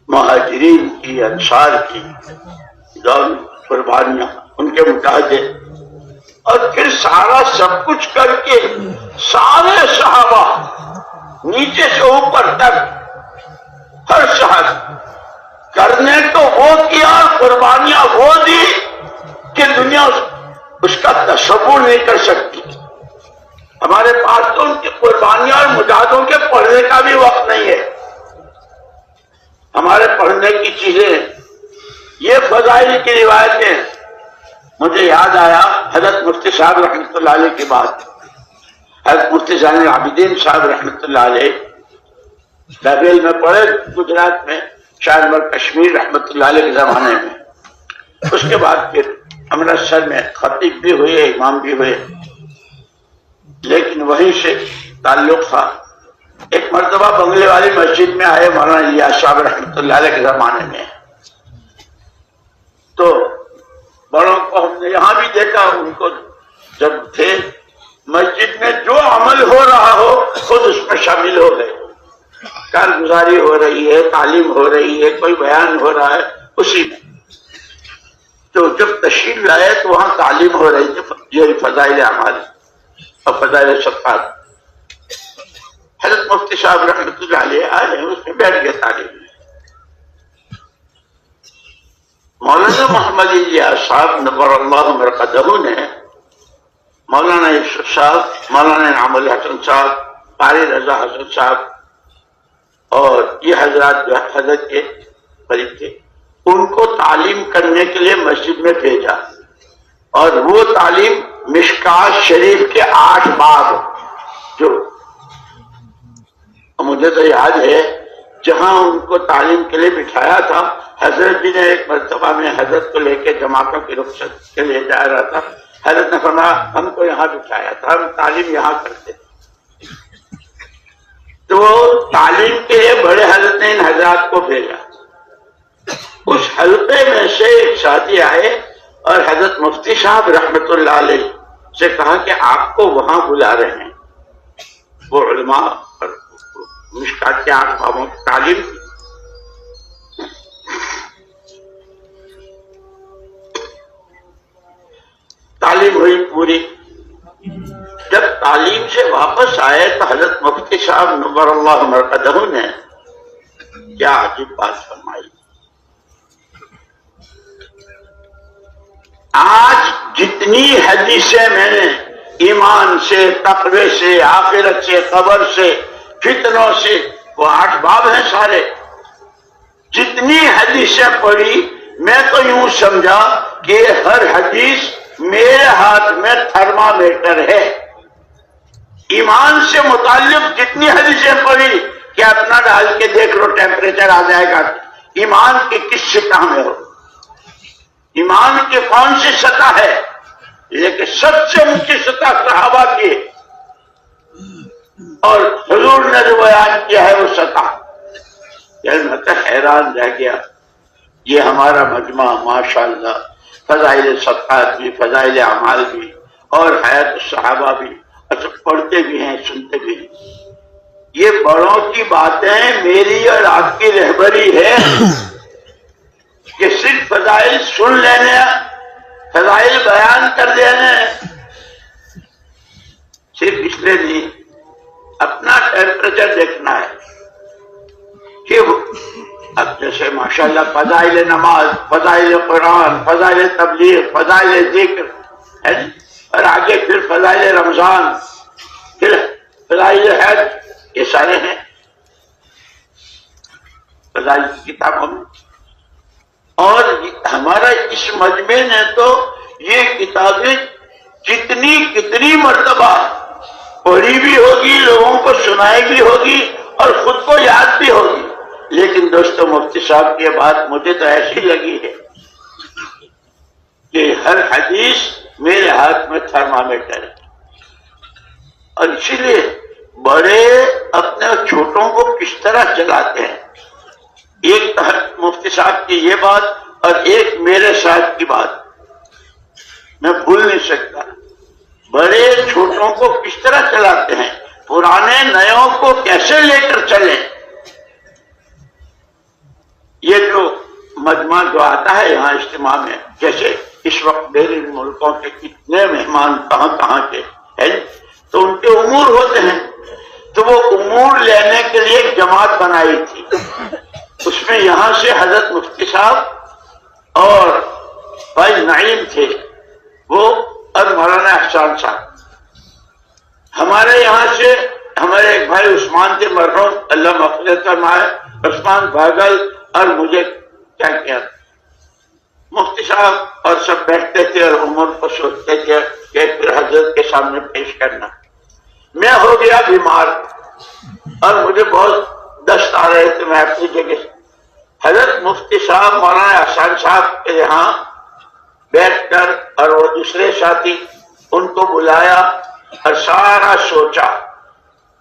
مہاجرین کی، انصار کی قربانیاں ان کے متحدے، اور پھر سارا سب کچھ کر کے سارے صحابہ نیچے سے اوپر تک ہر شخص کرنے تو وہ کیا، قربانیاں وہ دی کہ دنیا اس کا تصور نہیں کر سکتی۔ ہمارے پاس تو ان کی قربانیاں اور مجاہدوں کے پڑھنے کا بھی وقت نہیں ہے۔ ہمارے پڑھنے کی چیزیں یہ فضائل کی روایتیں، مجھے یاد آیا حضرت مفتی صاحب رحمۃ اللہ علیہ کی بات۔ حضرت مفتی زین العابدین صاحب رحمۃ اللہ علیہ دبیل میں پڑھے گجرات میں، شاید کشمیر رحمۃ اللہ علیہ کے زمانے میں، اس کے بعد پھر امرتسر میں خطیب بھی ہوئے، امام بھی ہوئے، لیکن وہیں سے تعلق تھا۔ ایک مرتبہ بنگلے والی مسجد میں آئے مولانا الیاس صاحب رحمۃ اللہ علیہ کے زمانے میں، تو بڑوں کو ہم نے یہاں بھی دیکھا، ان کو جب تھے مسجد میں جو عمل ہو رہا ہو خود اس میں شامل ہو گئے، کارگزاری ہو رہی ہے، تعلیم ہو رہی ہے، کوئی بیان ہو رہا ہے اسی میں۔ تو جب تشریف لائے تو وہاں تعلیم ہو رہی تھی، یہ فضائل اعمال اور فضائل صدقات۔ حضرت مفتی صاحب رحمۃ اللہ علیہ آئے، اس میں بیٹھ گئے تعلیم میں۔ مولانا محمد الیاس صاحب نور اللہ مرقدہ نے مولانا یوسف صاحب، مولانا انعام الحسن صاحب، قاری رضا حسن صاحب اور یہ حضرات جو حضرت کے قریب تھے، ان کو تعلیم کرنے کے لیے مسجد میں بھیجا، اور وہ تعلیم مشکات شریف کے 8 باب، جو مجھے تو یاد ہے جہاں ان کو تعلیم کے لیے بٹھایا تھا، حضرت جی نے ایک مرتبہ میں حضرت کو لے کے جماعتوں کی رخصت کے لیے جا رہا تھا، حضرت نے فرمایا ہم کو یہاں بٹھایا تھا، ہم تعلیم یہاں کرتے تھے۔ تو تعلیم کے لیے بڑے حضرت نے ان حضرات کو بھیجا۔ اس حلقے میں سے ایک ساتھی آئے اور حضرت مفتی صاحب رحمۃ اللہ علیہ سے کہا کہ آپ کو وہاں بلا رہے ہیں۔ وہ علماء اور مشکات کے 8 بابوں کی تعلیم تھی۔ تعلیم ہوئی پوری۔ جب تعلیم سے واپس آئے تو حضرت مفتی صاحب نور اللہ مرقدہ نے کیا عجیب بات فرمائی۔ آج جتنی حدیثیں میں نے ایمان سے، تقوی سے، آخرت سے، قبر سے، فتنوں سے، وہ 8 باب ہیں سارے، جتنی حدیثیں پڑھی میں تو یوں سمجھا کہ ہر حدیث میرے ہاتھ میں تھرمامیٹر ہے۔ ایمان سے متعلق جتنی حدیثیں پڑھی کہ اپنا ڈال کے دیکھ لو، ٹیمپریچر آ جائے گا ایمان کی کس سطح میں ہو، ایمان کی کون سی سطح ہے۔ لیکن سب سے اونچی سطح صحابہ کی، اور حضور نے جو بیان کیا ہے وہ سطح، میں تو حیران رہ گیا۔ یہ ہمارا مجمع ماشاءاللہ فضائل صدقات بھی، فضائل اعمال بھی، اور حیات الصحابہ بھی، اچھا پڑھتے بھی ہیں، سنتے بھی ہیں۔ یہ بڑوں کی باتیں میری اور آپ کی رہبری ہے کہ صرف فضائل سن لینے، فضائل بیان کر دینے، صرف اس لیے نہیں، اپنا ٹیمپریچر دیکھنا ہے کہ اب جیسے ماشاءاللہ فضائل نماز، فضائل قرآن، فضائل تبلیغ، فضائل ذکر ہے، اور آگے پھر فضائل رمضان، پھر فضائل حج، یہ سارے ہیں فضائل کی کتابوں میں۔ اور ہمارا اس مجمع نے تو یہ کتابیں کتنی مرتبہ پڑھی بھی ہوگی، لوگوں کو سنائی بھی ہوگی، اور خود کو یاد بھی ہوگی۔ لیکن دوستو مفتی صاحب کی بات مجھے تو ایسی لگی ہے کہ ہر حدیث میرے ہاتھ میں تھرمامیٹر ہے، اور اسی لیے بڑے اپنے چھوٹوں کو کس طرح چلاتے ہیں۔ ایک مفتی صاحب کی یہ بات اور ایک میرے صاحب کی بات میں بھول نہیں سکتا۔ بڑے چھوٹوں کو کس طرح چلاتے ہیں، پرانے نیوں کو کیسے لے کر چلیں. یہ جو مجمع جو آتا ہے یہاں اجتماع میں، جیسے اس وقت بیرون ملکوں کے کتنے مہمان کہاں کے ہیں، تو ان کے امور ہوتے ہیں، تو وہ امور لینے کے لیے ایک جماعت بنائی تھی. اس میں یہاں سے حضرت مفتی صاحب اور بھائی نعیم تھے وہ، اور مولانا احسان صاحب. ہمارے یہاں سے ہمارے ایک بھائی عثمان تھے مرحوم، اللہ مغفرت فرمائے، عثمان بھاگل، اور مجھے کیا مفتی صاحب اور سب بیٹھتے تھے اور امور کو سوچتے تھے کہ پھر حضرت کے سامنے پیش کرنا. میں ہو گیا بیمار اور مجھے بہت دست آ رہے تھے. میں اپنی جگہ حضرت مفتی صاحب مولانا احسان صاحب کے یہاں بیٹھ کر اور وہ دوسرے ساتھی ان کو بلایا اور سارا سوچا،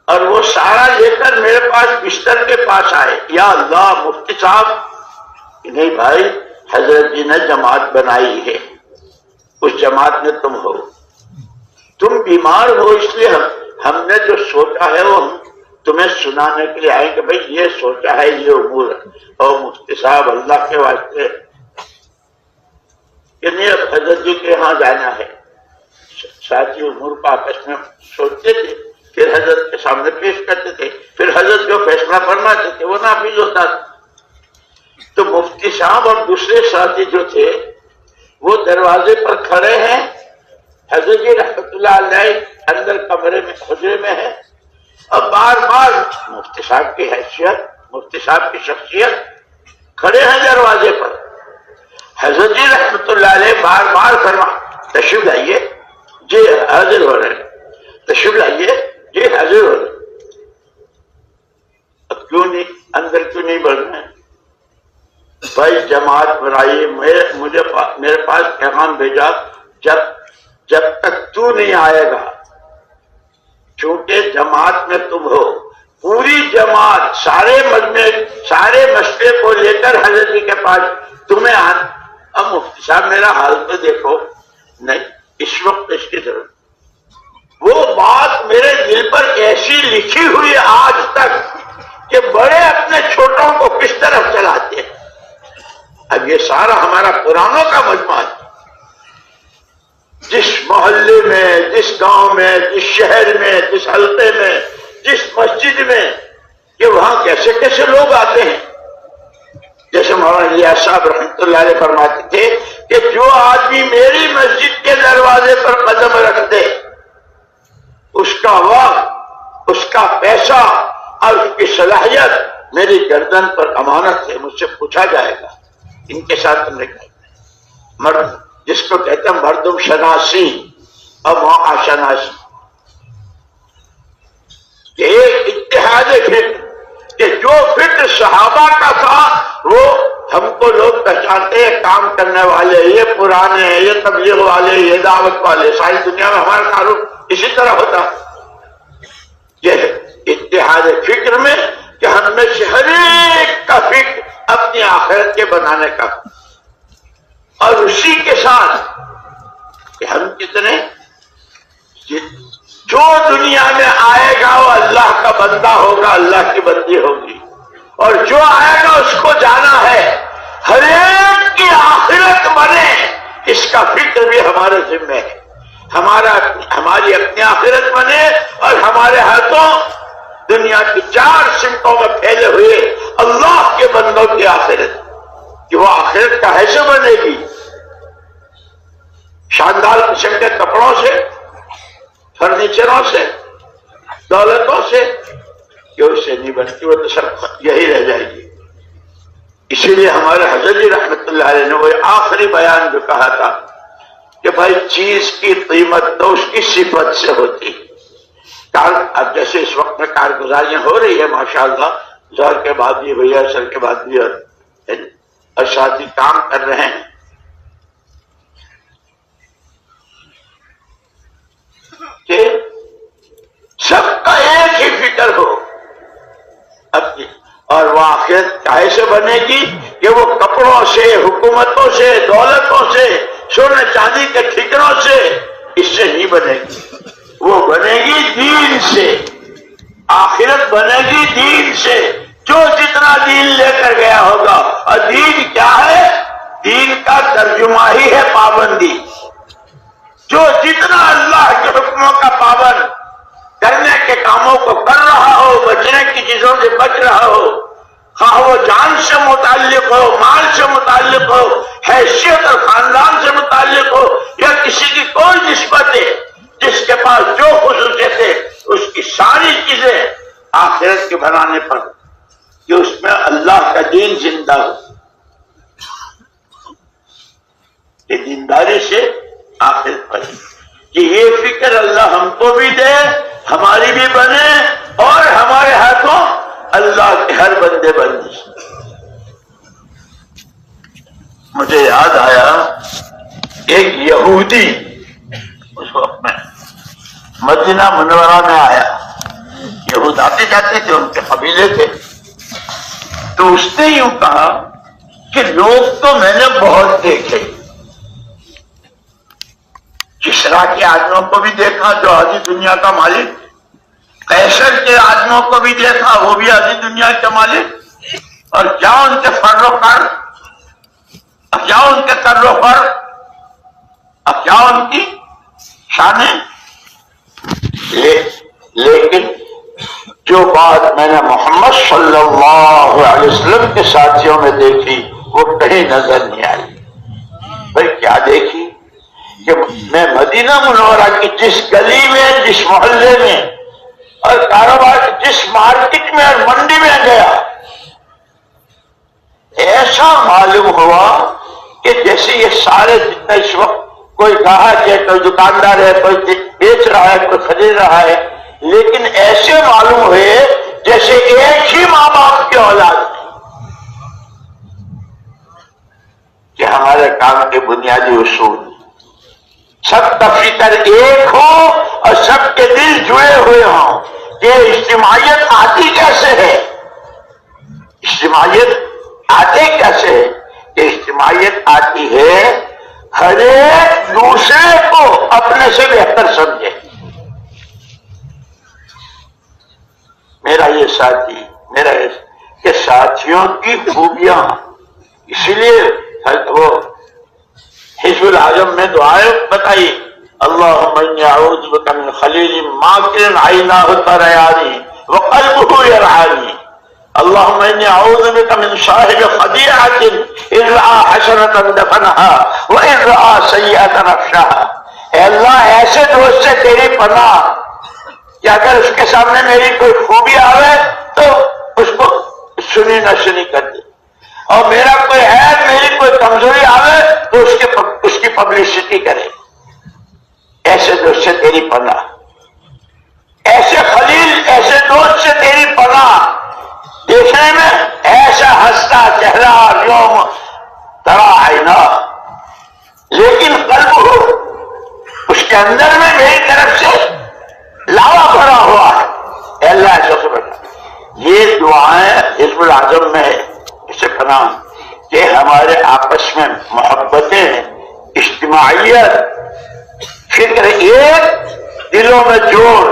اور وہ سارا لے کر میرے پاس بستر کے پاس آئے. یا اللہ مفتی صاحب، نہیں بھائی حضرت جی نے جماعت بنائی ہے، اس جماعت میں تم ہو، تم بیمار ہو، اس لیے ہم نے جو سوچا ہے وہ تمہیں سنانے کے لیے آئے کہ بھائی یہ سوچا ہے، یہ امور ہے. اور مفتی صاحب اللہ کے واسطے کہ نہیں اب حضرت جی کے یہاں جانا ہے. ساتھی امور کو آپس میں سوچتے تھے، پھر حضرت کے سامنے پیش کرتے تھے، پھر حضرت جو فیصلہ فرماتے تھے وہ نافذ ہوتا تھا. تو مفتی صاحب اور دوسرے ساتھی جو تھے وہ دروازے پر کھڑے ہیں، حضرت جی رحمت اللہ علیہ اندر کمرے میں حجرے میں ہے، اور بار بار مفتی صاحب کی حیثیت، مفتی صاحب کی شخصیت کھڑے ہیں دروازے پر. حضرت جی رحمت اللہ علیہ بار بار فرما تشریف لائیے، جی حاضر ہو رہے ہیں، تشریف لائیے، جی حاضر ہو رہے ہیں. اب کیوں نہیں اندر کیوں نہیں بڑھ رہے ہیں؟ بھائی جماعت بنائیے، میرے پاس پیغام بھیجا، جب تک تو نہیں آئے گا، چونکہ جماعت میں تم ہو، پوری جماعت سارے مسئلے کو لے کر حضرت جی کے پاس تمہیں اب مفتی صاحب میرا حال تو دیکھو، نہیں اس وقت اس کی ضرورت. وہ بات میرے دل پر ایسی لکھی ہوئی آج تک کہ بڑے اپنے چھوٹوں کو کس طرف چلاتے ہیں. اب یہ سارا ہمارا پرانوں کا مجموعہ ہے. جس محلے میں، جس گاؤں میں، جس شہر میں، جس حلقے میں، جس مسجد میں، کہ وہاں کیسے کیسے لوگ آتے ہیں. جیسے مولانا الیاس صاحب رحمۃ اللہ علیہ فرماتے تھے کہ جو آدمی میری مسجد کے دروازے پر قدم رکھ دے، اس کا وقت، اس کا پیسہ اور اس کی صلاحیت میری گردن پر امانت ہے، مجھ سے پوچھا جائے گا ان کے ساتھ تم نے کہا. مرد جس کو کہتے ہیں مردم شناسی اور موقع شناسی، کہ ایک اتحاد فکر، کہ جو فکر صحابہ کا تھا وہ ہم کو لوگ پہچانتے ہیں، کام کرنے والے یہ پرانے ہیں، یہ تبلیغ والے، یہ دعوت والے، ساری دنیا میں ہمارا تعارف اسی طرح ہوتا. یہ اتحاد فکر میں کہ ہم میں سے ہر ایک کا فکر اپنی آخرت کے بنانے کا، اور اسی کے ساتھ کہ ہم کتنے، جو دنیا میں آئے گا وہ اللہ کا بندہ ہوگا، اللہ کی بندی ہوگی، اور جو آئے گا اس کو جانا ہے. ہر ایک کی آخرت بنے، اس کا فکر بھی ہمارے ذمہ ہے. ہماری اپنی آخرت بنے، اور ہمارے ہاتھوں دنیا کی 4 سمتوں میں پھیلے ہوئے اللہ کے بندوں کی آخرت، کہ وہ آخرت کا ایسے بنے گی شاندار قسم کے کپڑوں سے، فرنیچروں سے، دولتوں سے، کہ اس سے نہیں بنتی، وہ تو سب یہی رہ جائے گی. اسی لیے ہمارے حضرت جی رحمت اللہ علیہ نے وہ آخری بیان جو کہا تھا کہ بھائی چیز کی قیمت تو اس کی صفت سے ہوتی. اب جیسے اس وقت میں کارگزاریاں ہو رہی ہے ماشاءاللہ، ظہر کے بعد بھی ہوئی ہے، عصر کے بعد بھی، اور ساتھی کام کر رہے ہیں. کہ سب کا ایک ہی فکر ہو اپنی، اور وہ آخرت کیسے بنے گی کہ وہ کپڑوں سے، حکومتوں سے، دولتوں سے، سونے چاندی کے ٹھکروں سے اس سے نہیں بنے گی، وہ بنے گی دین سے، آخرت بنے گی دین سے، جو جتنا دین لے کر گیا ہوگا۔ اور دین کیا ہے؟ دین کا ترجمہ ہی ہے پابندی۔ جو جتنا اللہ کے حکموں کا پابند کرنے کے کاموں کو کر رہا ہو، بچنے کی چیزوں سے بچ رہا ہو، خواہ وہ جان سے متعلق ہو، مال سے متعلق ہو، حیثیت اور خاندان سے متعلق ہو، یا کسی کی کوئی نسبت ہے، جس کے پاس جو خصوصیت ہے اس کی ساری چیزیں آخرت کے بنانے پر کہ اس میں اللہ کا دین زندہ ہو، کہ دینداری سے آخرت پر کہ یہ فکر اللہ ہم کو بھی دے، ہماری بھی بنے، اور ہمارے ہاتھوں اللہ کے ہر بندے بندے۔ مجھے یاد آیا ایک یہودی اس وقت میں مدینہ منورہ میں آیا، یہود آتے جاتے تھے، ان کے قبیلے تھے، تو اس نے یوں کہا کہ لوگ تو میں نے بہت دیکھے، کسریٰ کے آدمیوں کو بھی دیکھا جو آدھی دنیا کا مالک، قیصر کے آدمیوں کو بھی دیکھا وہ بھی آدھی دنیا کے مالک، اور کیا ان کے فر و کر، کیا ان کے کر و فر، اب کیا ان کی شانیں، لیکن جو بات میں نے محمد صلی اللہ علیہ وسلم کے ساتھیوں میں دیکھی وہ کہیں نظر نہیں آئی۔ بھائی کیا دیکھی کہ میں مدینہ منورہ کی جس گلی میں، جس محلے میں اور کاروبار جس مارکیٹ میں اور منڈی میں گیا، ایسا معلوم ہوا کہ جیسے یہ سارے جتنے اس وقت کوئی گاہک ہے، کوئی دکاندار ہے، کوئی بیچ رہا ہے، کوئی خرید رہا ہے، لیکن ایسے معلوم ہوئے جیسے ایک ہی ماں باپ کی اولاد ہے، کہ ہمارے کام کے بنیادی اصول سب کا فکر ایک ہو اور سب کے دل جڑے ہوئے ہوں۔ کہ اجتماعیت آتی کیسے ہے؟ اجتماعیت آتی کیسے ہے؟ کہ اجتماعیت آتی ہے ہر ایک دوسرے کو اپنے سے بہتر سمجھے۔ میرا یہ ساتھی، کہ ساتھیوں کی خوبیاں، اسی لیے وہ حزب الاعظم میں دعائیں بتائی، اللہم انی اعوذ بک من خلیل ماکر عیناہ تریانی وقلبہ یرعانی، اللہم انی اعوذ بک من صاحب خدیعۃ اذ رأى حسنۃ دفنها واذ رأى سیئۃ نفشها۔ اے اللہ ایسے دوست سے تیری پناہ کہ اگر اس کے سامنے میری کوئی خوبی آوے تو اس کو سنی نہ سنی کر دے، اور میرا کوئی عیب، میری کوئی کمزوری آوے تو اس کی پبلسٹی کرے۔ ایسے دوست سے تیری پناہ، ایسے خلیل، ایسے دوست سے تیری پناہ، دیکھنے میں ایسا ہنستا چہرہ، یوم ترا عینا، لیکن قلب ہو اس کے اندر میں میری طرف سے لاوا بھرا ہوا ہے۔ اے اللہ ایسا سے بتا۔ یہ دعائیں حزب الاعظم میں ہے، اسے پناہ کہ ہمارے آپس میں محبتیں، اجتماعیت، فکر ایک، دلوں میں جوڑ،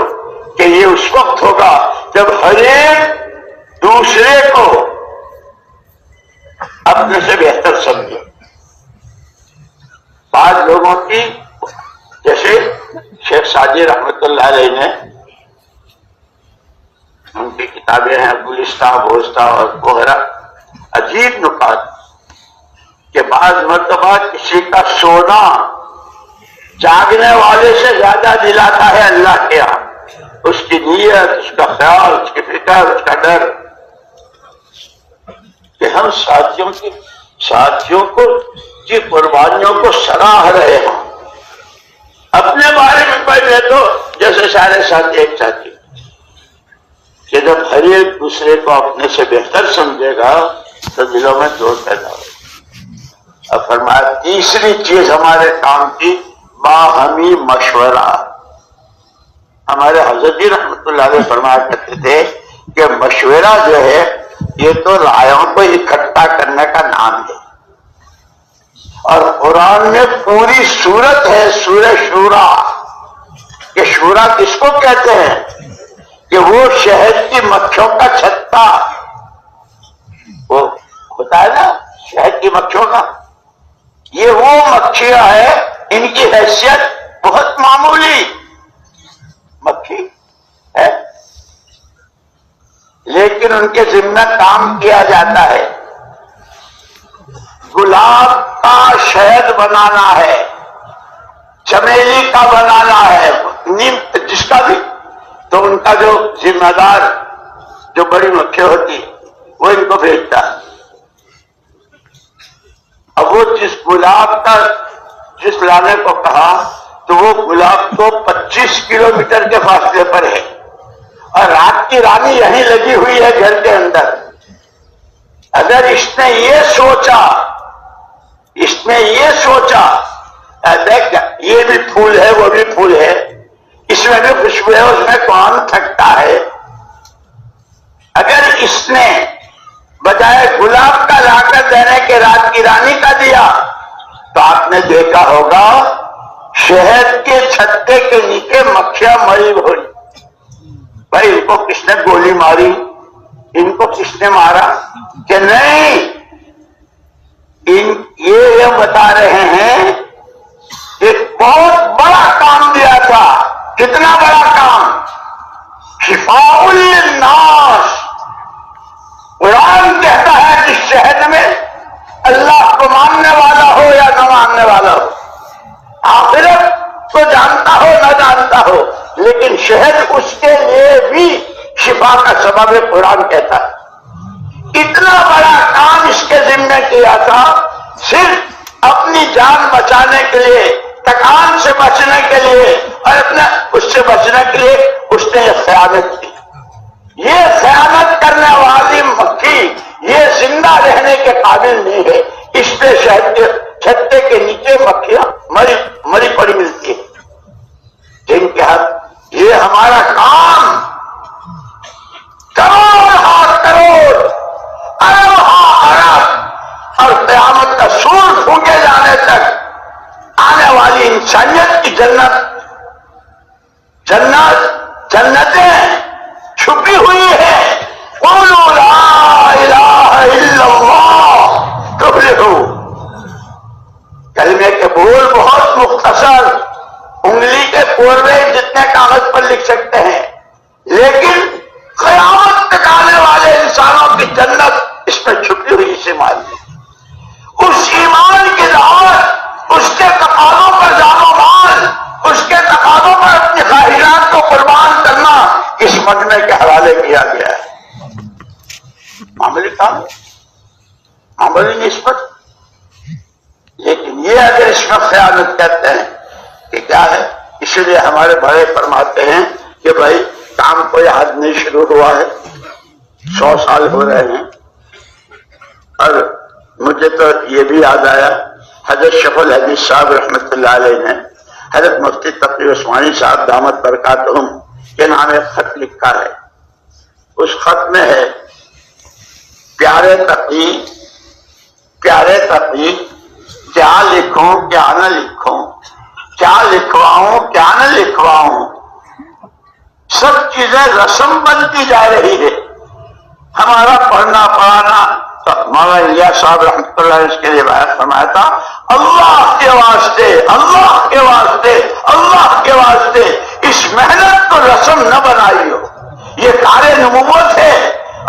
کہ یہ اس وقت ہوگا جب ہر ایک دوسرے کو اپنے سے بہتر سمجھے۔ بعض لوگوں کی، جیسے شیخ سعدی رحمت اللہ علیہ نے، ان کی کتابیں ہیں گلستہ، بوستہ اور وغیرہ، عجیب نکات کہ بعض مرتبہ کسی کا سونا جاگنے والے سے زیادہ دلاتا ہے اللہ کے یہاں، اس کی نیت، اس کا خیال، اس کی فکر، اس کا ڈر، کہ ہم ساتھیوں کو کی قربانیوں کو سراہ رہے ہیں۔ اپنے بارے میں پہلے تو جیسے سارے ساتھی ایک ساتھی، کہ جب ہر ایک دوسرے کو اپنے سے بہتر سمجھے گا تو دلوں میں جوڑ پیدا ہوگا۔ اور فرمایا تیسری چیز ہمارے کام کی باہمی مشورہ۔ ہمارے حضرت جی رحمت اللہ علیہ فرمایا کرتے تھے کہ مشورہ جو ہے یہ تو رائوں کو اکٹھا کرنے کا نام ہے، اور قرآن میں پوری سورت ہے سورہ شورا، مشورہ کس کو کہتے ہیں کہ وہ شہد کی مکھیوں کا چھتا، وہ ہوتا ہے نا شہد کی مکھیوں کا، یہ وہ مکھیاں ہے، ان کی حیثیت بہت معمولی مکھی ہے، لیکن ان کے ذمہ کام کیا جاتا ہے۔ گلاب کا شہد بنانا ہے، چمیلی کا بنانا ہے، نیم جس کا بھی، تو ان کا جو ذمہ دار جو بڑی مکھی ہوتی وہ ان کو بھیجتا ہے۔ اب وہ جس گلاب کا جس لانے کو کہا تو وہ گلاب تو 25 کلومیٹر کے فاصلے پر ہے، اور رات کی رانی یہیں لگی ہوئی ہے گھر کے اندر۔ اگر اس نے یہ سوچا دیکھ یہ بھی پھول ہے وہ بھی پھول ہے، اس میں بھی خوشبو ہے، اس میں کون تھکتا ہے، اگر اس نے بجائے گلاب کا لا کر دینے کے رات کی رانی کا دیا تو آپ نے دیکھا ہوگا شہد کے چھتے کے نیچے مکھیاں مری ہوئی۔ بھائی ان کو کس نے گولی ماری، ان کو کس نے مارا کہ نہیں، یہ بتا رہے ہیں ایک بہت بڑا کام دیا تھا۔ کتنا بڑا کام؟ شفاء للناس۔ قرآن کہتا ہے کہ شہد میں اللہ کو ماننے والا ہو یا نہ ماننے والا ہو، آخرت کو جانتا ہو نہ جانتا ہو، لیکن شہد اس کے لیے بھی شفا کا سبب ہے، قرآن کہتا ہے۔ اتنا بڑا کام اس کے ذمہ کیا تھا، صرف اپنی جان بچانے کے لیے، تکان سے بچنے کے لیے، اور اپنے اس سے بچنے کے لیے اس نے یہ خیانت کی۔ یہ خیانت کرنے والی مکھی یہ زندہ رہنے کے قابل نہیں ہے، اس پہ شہد کے چھتے کے نیچے مکھیاں مری پڑی ملتی ہے، جن کے ہاتھ یہ ہمارا کام کروڑ ہاں کروڑ، ارب ہاں ارب، اور قیامت کا سور پھونکے جانے تک آنے والی انسانیت کی جنتیں چھپی ہوئی ہے۔ قولوا لا الہ الا اللہ تفلحوا۔ کلمے کے بول بہت مختصر، انگلی کے پورے جتنے کاغذ پر لکھ سکتے ہیں، لیکن قیامت تک آنے والے انسانوں کی جنت اس میں چھپی ہوئی سے معلوم ہے۔ اس ایمان کی دعوت، اس کے تقاضوں پر جان و مال، اس کے تقاضوں پر اپنی خواہشات کو قربان کرنا اس مجمع کے حوالے کیا گیا ہے۔ معمولی کام، معمولی نسبت، لیکن یہ اگر اس میں خیانت کرتے ہیں کہ کیا ہے، اس لیے ہمارے بڑے فرماتے ہیں کہ بھائی کام کوئی آج نہیں شروع ہوا ہے، 100 سال ہو رہے ہیں۔ اور مجھے تو یہ بھی یاد آیا، حضرت شیخ الحدیث صاحب رحمۃ اللہ علیہ نے حضرت مفتی تقی عثمانی صاحب دامت برکاتہم کے نام ایک خط لکھا ہے۔ اس خط میں ہے پیارے تقی کیا لکھوں کیا نہ لکھوں، کیا لکھواؤں کیا نہ لکھواؤں، سب چیزیں رسم بنتی جا رہی ہے۔ ہمارا پڑھنا پڑھانا، مولانا الیاس صاحب رحمۃ اللہ علیہ اس کے لیے بیان فرمایا تھا، اللہ کے واسطے اللہ کے واسطے اللہ کے واسطے اس محنت کو رسم نہ بنائی ہو، یہ کار نبوت ہے۔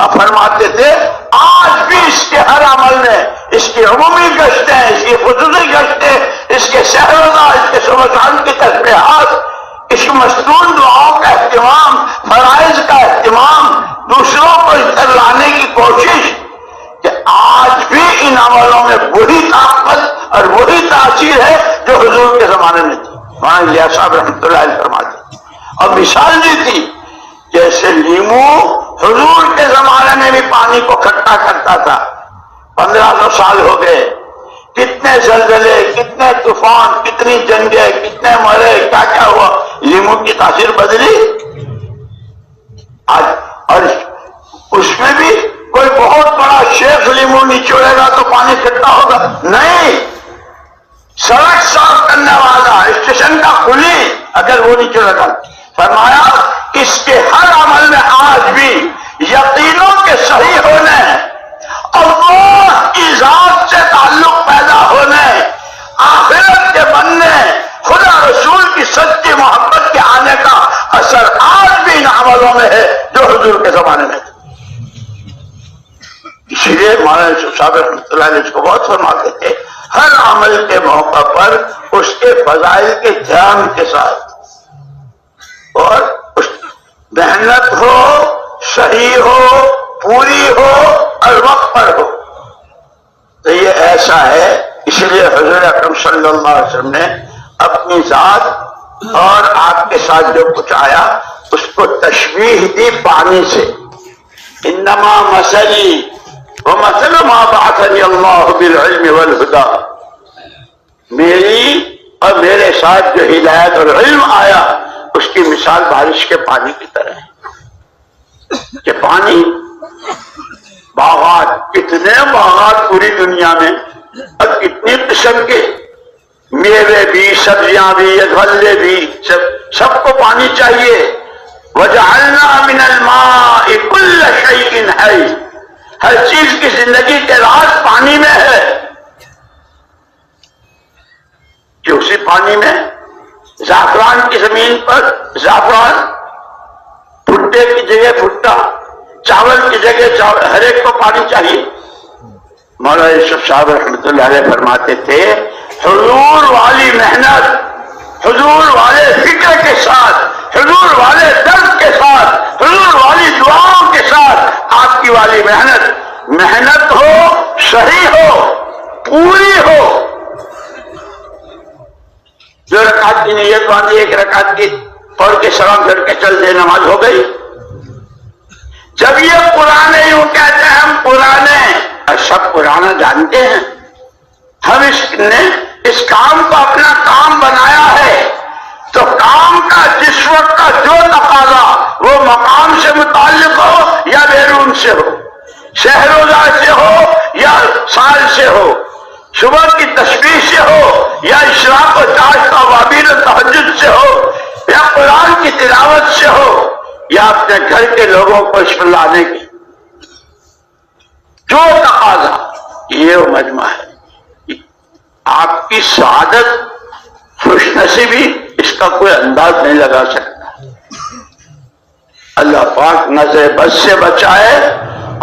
اب فرماتے تھے آج بھی اس کے ہر عمل میں، اس کی عمومی گشتیں، اس کی خصوصی گشتیں، اس کے شہروزہ، اس کے صبح شام کی تسبیحات، اس مصنون دعاؤں کا اہتمام، فرائض کا اہتمام، دوسروں کو اس طرح لانے کی کوشش، کہ آج بھی ان عملوں میں وہی طاقت اور وہی تاثیر ہے جو حضور کے زمانے میں تھی۔ وہاں الیاس صاحب رحمۃ اللہ علیہ فرماتے اور مثال دی تھی، جیسے لیمو حضور کے زمانے میں بھی پانی کو کھٹا کرتا تھا، 1500 سال ہو گئے، کتنے زلزلے، کتنے طوفان، کتنی جنگیں، کتنے مرے، کیا کیا ہوا، لیمو کی تاثیر بدلی آج۔ اور اس میں بھی کوئی بہت بڑا شیخ لیمو نچوڑے گا تو پانی کھٹا ہوگا؟ نہیں، سڑک صاف کرنے والا، اسٹیشن کا کلی اگر وہ نچوڑے گا فرمایا اس کے ہر عمل میں آج بھی یقینوں کے صحیح ہونے، اللہ کی ذات سے تعلق پیدا ہونے، آخرت کے بننے، خدا رسول کی سچی محبت کے آنے کا اثر آج بھی ان عملوں میں ہے جو حضور کے زمانے میں تھے۔ اسی لیے مولانا یوسف صاحب رحمۃ اللہ علیہ اس کو بہت فرماتے تھے، ہر عمل کے موقع پر اس کے فضائل کے دھیان کے ساتھ اور محنت ہو، صحیح ہو، پوری ہو اور وقت پر ہو۔ تو یہ ایسا ہے، اس لیے حضور اکرم صلی اللہ علیہ وسلم نے اپنی ذات اور آپ کے ساتھ جو کچھ آیا اس کو تشبیہ دی پانی سے، انما مثلی ومثل ما بعثنی اللہ بالعلم والہدی، میری اور میرے ساتھ جو ہدایت اور علم آیا اس کی مثال بارش کے پانی کی طرح ہے کہ پانی، باغات، کتنے باغات پوری دنیا میں اور کتنی قسم کے میوے بھی، سبزیاں بھی، غلے بھی، سب کو پانی چاہیے۔ وَجَعَلْنَا مِنَ الْمَاءِ كُلَّ شَيْءٍ حَيٍّ، ہر چیز کی زندگی کے راز پانی میں ہے کہ اسی پانی میں زعفران کی زمین پر زعفران، بھٹے کی جگہ بھٹا، چاول کی جگہ چاول، ہر ایک کو پانی چاہیے۔ مولانا یوسف صاحب رحمۃ اللہ علیہ فرماتے تھے، حضور والی محنت، حضور والے فکر کے ساتھ، حضور والے درد کے ساتھ، حضور والی دعاؤں کے ساتھ آپ کی والی محنت ہو، صحیح ہو، پوری ہو۔ جو رکعت کی نیت باندھی، ایک رکعت کی پڑھ کے سلام کر کے چل دے، نماز ہو گئی۔ جب یہ پرانے یوں کہتے ہیں ہم پرانے، سب پرانا جانتے ہیں، ہم اس کام کو اپنا کام بنایا ہے، تو کام کا جس وقت کا جو تقاضا وہ مقام سے متعلق ہو یا بیرون سے ہو، شہر روزہ سے ہو یا سال سے ہو، صبح کی تسبیح سے ہو یا اشراق و چاشت و وابین و تہجد سے ہو، یا قرآن کی تلاوت سے ہو، یا اپنے گھر کے لوگوں کو اس پر لانے کی جو تقاضا، یہ وہ مجمع ہے۔ آپ کی سعادت، خوش نصیبی، اس کا کوئی انداز نہیں لگا سکتا۔ اللہ پاک نظر بد سے بچائے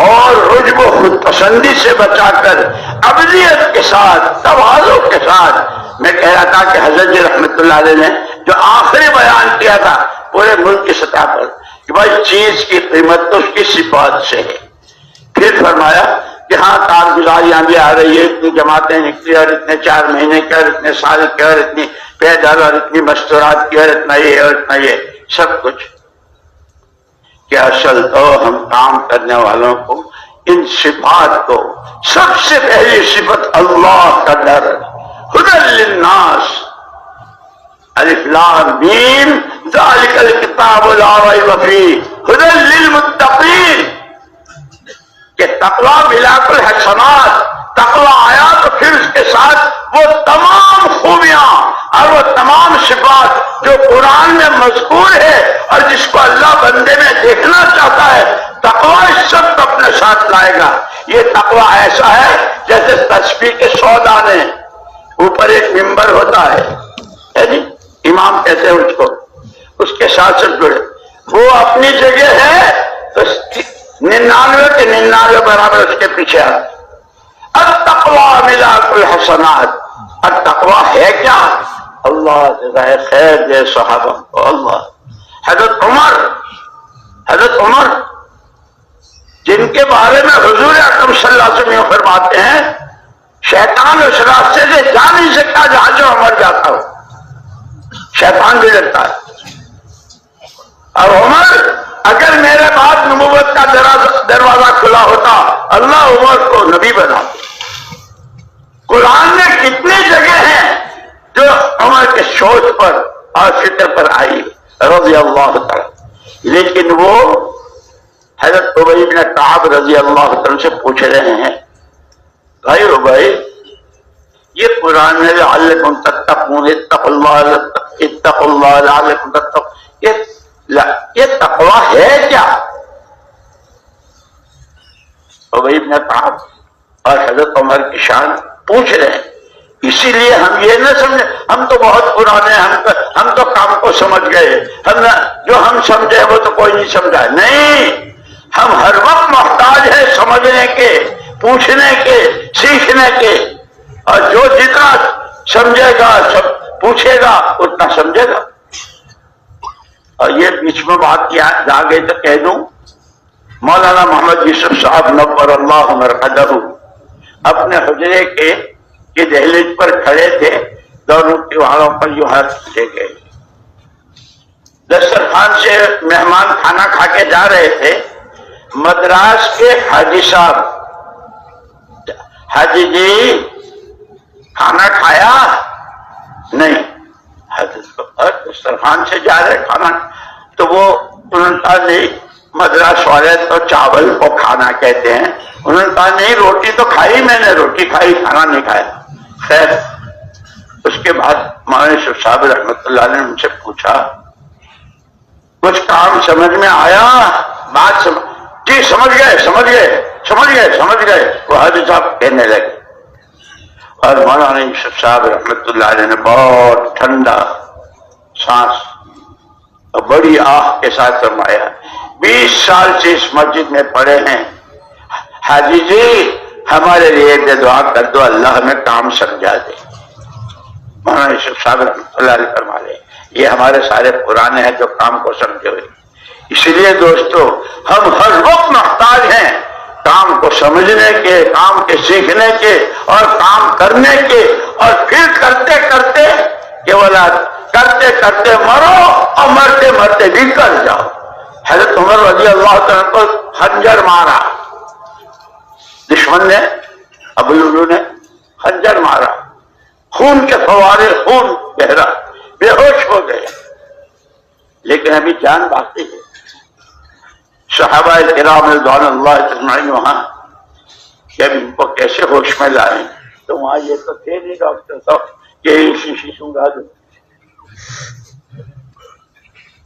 اور عجب و خود پسندی سے بچا کر ابدیت کے ساتھ، تواضع کے ساتھ۔ میں کہہ رہا تھا کہ حضرت جی رحمت اللہ علیہ نے جو آخری بیان کیا تھا پورے ملک کی سطح پر کہ بھائی چیز کی قیمت تو اس کی صفات سے ہے، پھر فرمایا کہ ہاں کارگزاریاں بھی آ رہی ہے، اتنی جماعتیں نکلی اور اتنے 4 مہینے کے اور اتنے سال کے اور اتنی پیدل اور اتنی مستورات کی اور اتنا یہ اور اتنا یہ سب کچھ، کہ اصل تو ہم کام کرنے والوں کو ان صفات کو، سب سے پہلی صفت اللہ کا ڈر، ہدی للناس، الف لام میم ذالک الکتاب لا ریب فیہ ہدی للمتقین، کہ تقوی ملاک الحسنات، تقوی آیا تو پھر اس کے ساتھ وہ تمام خوبیاں اور وہ تمام صفات جو قرآن میں مذکور ہے اور جس کو اللہ بندے میں دیکھنا چاہتا ہے، تقوی اس سب کو اپنے ساتھ لائے گا۔ یہ تقوی ایسا ہے جیسے تسبیح کے 100 دانے، اوپر ایک ممبر ہوتا ہے جی، امام کہتے ہیں اس کو، اس کے ساتھ جڑے، وہ اپنی جگہ ہے تو 99 کے 99 برابر اس کے پیچھے آ۔ التقوی ملاک الحسنات، التقوی ہے کیا؟ اللہ جزائے خیر دے صحابہ کو۔ اللہ حضرت عمر جن کے بارے میں حضور اکرم صلی اللہ علیہ وسلم فرماتے ہیں شیطان اس راستے سے جا نہیں سکتا جہاں سے عمر جاتا ہو، شیطان بھی ڈرتا ہے۔ اور عمر، اگر میرے بعد نبوت کا دروازہ کھلا ہوتا اللہ عمر کو نبی بنا۔ قرآن میں کتنی جگہ ہیں جو عمر کے سوچ پر اور فکر پر آئی رضی اللہ تعالی، لیکن وہ حضرت ابی بن کعب رضی اللہ تعالی سے پوچھ رہے ہیں، بھائی ابی، یہ قرآن میں لعلکم تتقون، اتقوا اللہ لعلکم تتقون، یہ یہ تقویٰ ہے کیا؟ ابی ابن کعب اور حضرت عمر کی شان پوچھ رہے ہیں. اسی لیے ہم یہ نہ سمجھے ہم تو بہت پرانے ہیں، ہم تو کام کو سمجھ گئے، جو ہم سمجھے وہ تو کوئی نہیں سمجھا. نہیں، ہم ہر وقت محتاج ہیں سمجھنے کے، پوچھنے کے، سیکھنے کے. اور جو جتنا سمجھے گا سب پوچھے گا اتنا سمجھے گا. اور یہ بیچ میں بات کیا جا گئی تو کہہ دوں، مولانا محمد یوسف صاحب نور اللہ مرقدہ اپنے حجرے کے دہلیز پر کھڑے تھے، دونوں دیواروں پر یوں ہاتھ لے گئے. دسترخوان سے مہمان کھانا کھا کے جا رہے تھے. مدراس کے حاجی صاحب، حاجی جی کھانا کھایا؟ نہیں. حضرت دسترخوان سے جا رہے کھانا، تو وہ انہوں نے کہا نہیں، مدراس والے تو چاول کو کھانا کہتے ہیں. انہوں نے کہا نہیں، روٹی تو کھائی، میں نے روٹی کھائی، کھانا نہیں کھایا. خیر، اس کے بعد مولانا یوسف صاحب رحمۃ اللہ نے ان سے پوچھا کچھ کام سمجھ میں آیا؟ بات جی سمجھ گئے. وہ حاجی صاحب کہنے لگے. اور مولانا یوسف صاحب رحمۃ اللہ علیہ نے بہت ٹھنڈا سانس اور بڑی آہ کے ساتھ فرمایا، 20 سال سے اس مسجد میں پڑے ہیں، حاجی جی ہمارے لیے دعا کر دو، اللہ ہمیں کام سمجھا دے. مولانا یوسف صاحب رحمۃ اللہ علیہ فرما رہے یہ ہمارے سارے پرانے ہیں جو کام کو سمجھے ہوئے. اس لیے دوستو ہم ہر وقت محتاج ہیں کام کو سمجھنے کے، کام کے سیکھنے کے اور کام کرنے کے. اور پھر کرتے کرتے مرو اور مرتے مرتے بھی کر جاؤ. حضرت عمر رضی اللہ تعالیٰ کو خنجر مارا، دشمن نے، ابو لولو نے خنجر مارا، خون کے فوارے، خون بہرا، بے ہوش ہو گئے. لیکن ابھی جان باقی ہے. صحابہ کرام رضوان اللہ اجمعین وہاں کہ اب ان کو کیسے ہوش میں لائیں، تو وہاں یہ تو تھے نہیں ڈاکٹر صاحب کہ شیشی سنگا دو.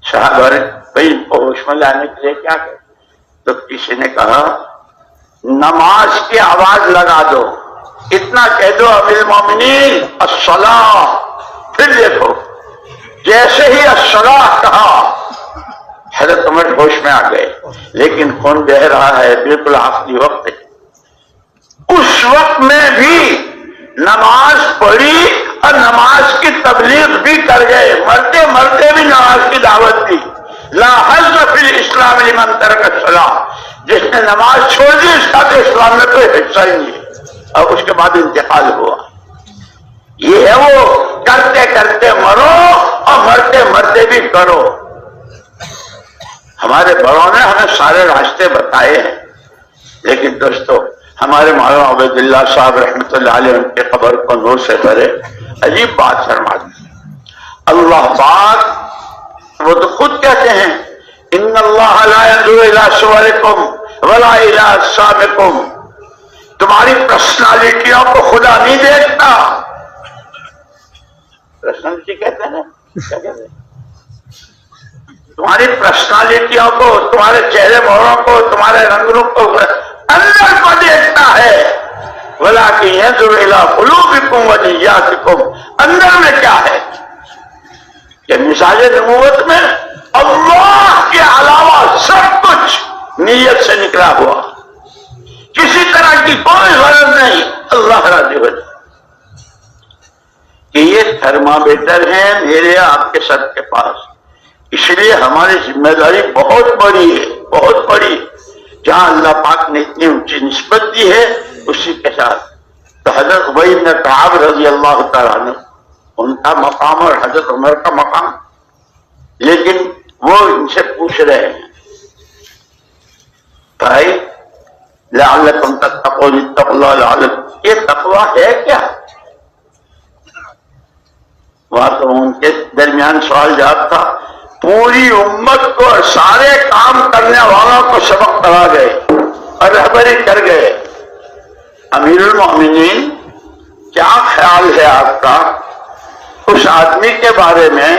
صحابہ بھائی ان کو ہوش میں لانے کے لیے کیا کریں؟ تو کسی نے کہا نماز کی آواز لگا دو، اتنا کہہ دو امیر المومنین الصلاۃ. پھر دیکھو جیسے ہی الصلاۃ کہا حضرت عمر ہوش میں آ گئے. لیکن خون بہ رہا ہے، بالکل آخری وقت ہے. اس وقت میں بھی نماز پڑھی اور نماز کی تبلیغ بھی کر گئے، مرتے مرتے بھی نماز کی دعوت دی. لا حظ فی الاسلام لمن ترک الصلاۃ، جس نے نماز چھوڑ دی اس کا تو اسلام میں کوئی حصہ ہی نہیں ہے. اور اس کے بعد انتقال ہوا. یہ ہے وہ کرتے کرتے مرو اور مرتے مرتے بھی کرو. ہمارے بڑوں نے ہمیں سارے راستے بتائے ہیں، لیکن دوستو ہمارے مولانا عبید اللہ صاحب رحمۃ اللہ علیہ ان کے قبر کو نور سے بھرے. عجیب بات فرماتے اللہ پاک، وہ تو خود کہتے ہیں ان اللہ لا ينظر الى صورکم ولا الى اجسامکم، تمہاری پرسنالٹیوں کو خدا نہیں دیکھتا. پرسنالٹی کہتے ہیں نا، کیا کہتے ہیں؟ تمہاری پرسنالٹیوں کو، تمہارے چہرے مہروں کو، تمہارے رنگوں کو اندر کو دیکھتا ہے. ولکن ينظر الى قلوبکم ونیاتکم، اندر میں کیا ہے؟ کہ مثال نبوت میں اللہ کے علاوہ سب کچھ نیت سے نکلا ہوا، کسی طرح کی کوئی غرض نہیں، اللہ راضی ہو جائے. کہ یہ تھرمامیٹر ہیں میرے آپ کے سر کے پاس. اس لیے ہماری ذمہ داری بہت بڑی ہے، بہت بڑی. جہاں اللہ پاک نے اتنی اونچی نسبت دی ہے اسی کے ساتھ. تو حضرت ابی بن کعب رضی اللہ تعالیٰ عنہ ان کا مقام اور حضرت عمر کا مقام، لیکن وہ ان سے پوچھ رہے ہیں بھائی لعلکم تتقون، اتقوا اللہ لعلکم، یہ تقویٰ ہے کیا؟ وہاں تو ان کے درمیان سوال جواب تھا. پوری امت کو اور سارے کام کرنے والوں کو سبق پڑھا گئے اور رہبری کر گئے. امیر المومنین کیا خیال ہے آپ کا اس آدمی کے بارے میں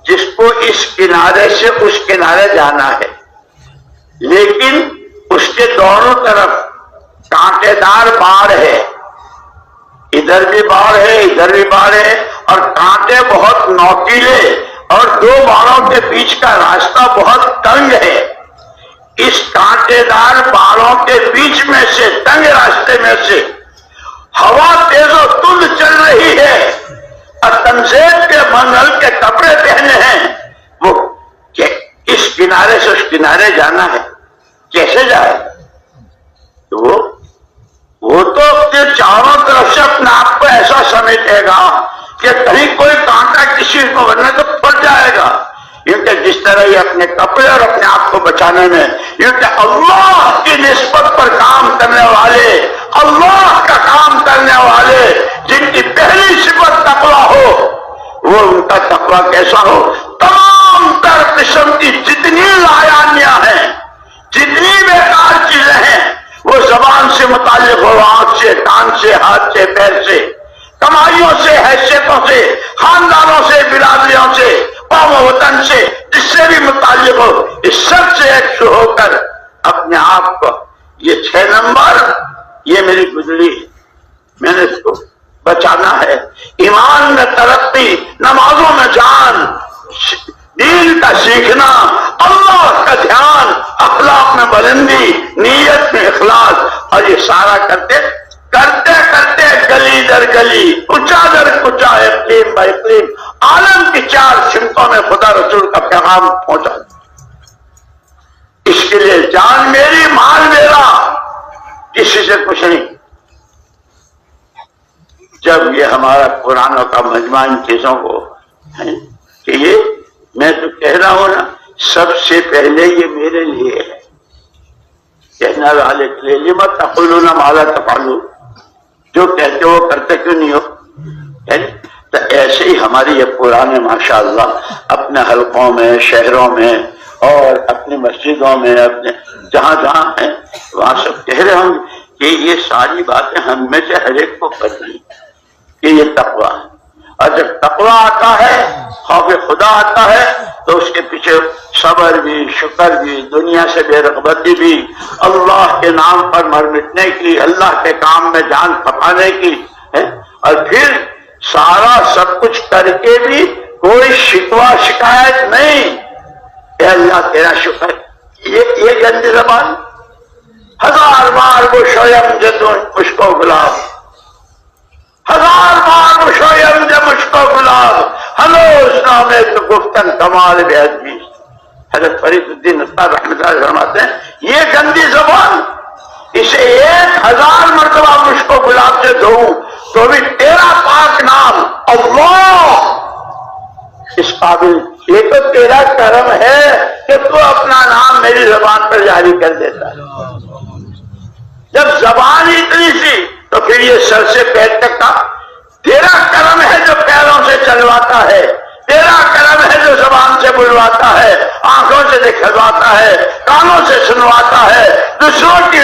جس کو اس کنارے سے اس کنارے جانا ہے، لیکن اس کے دونوں طرف کانٹے دار باڑ ہے، ادھر بھی باڑ ہے ادھر بھی باڑ ہے، اور کانٹے بہت نوکیلے، اور دو باڑوں کے بیچ کا راستہ بہت تنگ ہے۔ اس کانٹے دار باڑوں کے بیچ میں سے، تنگ راستے میں سے ہوا تیز و تند چل رہی ہے، اور تنزیب کے منگل کے کپڑے پہنے ہیں، وہ اس کنارے سے اس کنارے جانا ہے، کیسے جائے؟ وہ تو اپنے چاروں طرف سے اپنے آپ کو ایسا سمیٹے گا کہ کہیں کوئی کانٹا کسی کو ورنہ تو پھٹ جائے گا۔ کیونکہ جس طرح یہ اپنے کپڑے اور اپنے آپ کو بچانے میں، کیونکہ اللہ کی نسبت پر کام کرنے والے، اللہ کا کام کرنے والے، جن کی پہلی صفت تقویٰ ہو، وہ ان کا تقویٰ کیسا ہو؟ تمام تر قسم کی جتنی لایانیاں ہیں، جتنی بیکار چیزیں ہیں، وہ زبان سے متعلق ہو، آنکھ سے، کان سے، ہاتھ سے، پیر سے، کمائیوں سے، حیثیتوں سے، خاندانوں سے، برادریوں سے، قوم و وطن سے، جس سے بھی متعلق ہو، اس سب سے ایک شو ہو کر اپنے آپ کو، یہ 6 نمبر، یہ میری گزری ہے، میں نے اس کو بچانا ہے۔ ایمان میں ترقی، نمازوں میں جان، دین کا سیکھنا، اللہ کا دھیان، اخلاق میں بلندی، نیت میں اخلاص، اور یہ سارا کرتے کرتے کرتے گلی در گلی، کچا در کچا، اقلیم با اقلیم، عالم کی 4 سمتوں میں خدا رسول کا پیغام پہنچا۔ اس کے لیے جان میری، مال میرا، کسی سے کچھ نہیں۔ جب یہ ہمارا قرآنوں کا مجمع ان چیزوں کو ہے کہ یہ میں تو کہہ رہا ہوں نا، سب سے پہلے یہ میرے لیے ہے، کہنا والے کے لیے، لما تقولون ما لا تفعلون، جو کہتے ہو کرتے کیوں نہیں ہو؟ تو ایسے ہی ہماری یہ پرانے ماشاءاللہ اپنے حلقوں میں، شہروں میں، اور اپنی مسجدوں میں، اپنے جہاں جہاں ہیں وہاں سب کہہ رہے ہوں کہ یہ ساری باتیں ہم میں سے ہر ایک کو کرنی کہ یہ تقویٰ ہے۔ اور جب تقویٰ آتا ہے، خوف خدا آتا ہے، تو اس کے پیچھے صبر بھی، شکر بھی، دنیا سے بے رغبتی بھی، اللہ کے نام پر مر مٹنے کی، اللہ کے کام میں جان کھپانے کی ہے، اور پھر سارا سب کچھ کر کے بھی کوئی شکوہ شکایت نہیں، اے اللہ تیرا شکر۔ یہ گندی زبان، 1000 بار وہ شویم جدون مجھ کو گلاب، 1000 بار وہ شویم جب مجھ کو گلاب، ہنوز نامے تو گفتن کمال بے ادبی۔ حضرت فرید الدین اطہر رحمۃ اللہ علیہ فرماتے ہیں یہ گندی زبان، اسے 1000 مرتبہ مجھ کو گلاب سے دھوؤں تو بھی تیرا پاک نام اللہ اس قابل، یہ تو تیرا کرم ہے کہ تو اپنا نام میری زبان پر جاری کر دیتا ہے۔ جب زبان اتنی سی تو پھر یہ سر سے پیر تک کا تیرا کرم ہے جو پیروں سے چلواتا ہے، تیرا کرم ہے جو زبان سے بلواتا ہے، آنکھوں سے دکھلواتا ہے، کانوں سے سنواتا ہے، دوسروں کی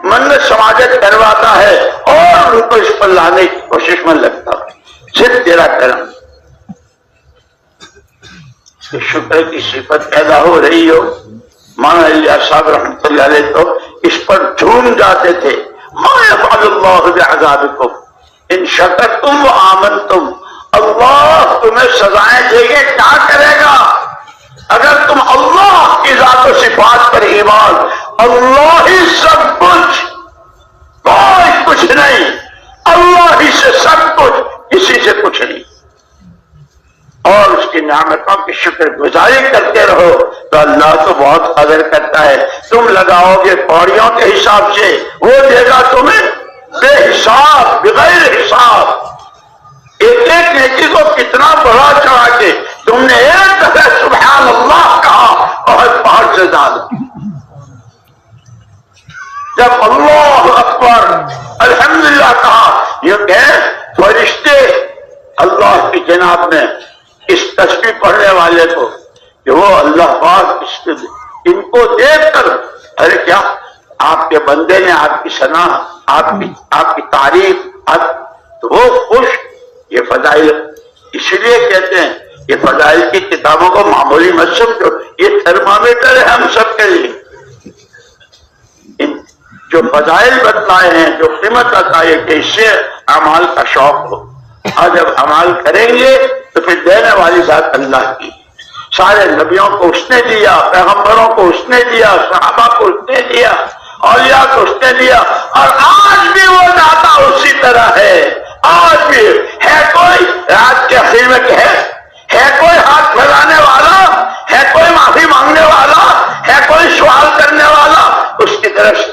منت سماجت کرواتا ہے، اور ان کو اس پر لانے کی کوشش میں لگتا ہے، صرف تیرا کرم۔ شکر کی صفت پیدا ہو رہی ہو، مولانا الیاس صاحب رحمۃ اللہ علیہ تو اس پر جھوم جاتے تھے، ما یفعل اللہ بعذابکم ان شکرتم وآمنتم، اللہ تمہیں سزائیں دے گے، کیا کرے گا اگر تم اللہ کی ذات و صفات پر ایمان، اللہ ہی سب کچھ، کوئی کچھ نہیں، اللہ ہی سے سب کچھ، کسی سے کچھ نہیں، اور اس کی نعمتوں کی شکر گزاری کرتے رہو تو اللہ تو بہت قدر کرتا ہے۔ تم لگاؤ گے پوڑیوں کے حساب سے، وہ دے گا تمہیں بے حساب، بغیر حساب، ایک ایک نیکی کو کتنا بڑا چڑھا کے تم نے ایک دفعہ سبحان اللہ کہا، بہت پہاڑ سے زیادہ۔ جب اللہ اکبر الحمدللہ کہا، یہ کہ فرشتے اللہ کی جناب میں اس تسبیح پڑھنے والے کو کہ وہ اللہ پاک ان کو دیکھ کر، ارے کیا آپ کے بندے نے آپ کی ثنا، آپ کی تعریف، تو وہ خوش۔ یہ فضائل اس لیے کہتے ہیں یہ فضائل کی کتابوں کو معمولی مت سمجھو، یہ تھرمامیٹر ہے ہم سب کے لیے۔ جو فضائل بتلائے ہیں، جو قیمت بتائی ہے کہ اس سے اعمال کا شوق ہو، اور جب اعمال کریں گے تو پھر دینے والی ذات اللہ کی۔ سارے نبیوں کو اس نے دیا، پیغمبروں کو اس نے دیا، صحابہ کو اس نے دیا، اولیاء کو اس نے دیا، اور آج بھی وہ داتا اسی طرح ہے۔ آج بھی ہے کوئی رات کے آخر میں ہے کوئی ہاتھ پھیلانے والا، ہے کوئی معافی مانگنے والا، ہے کوئی سوال کرنے والا، اس کی طرف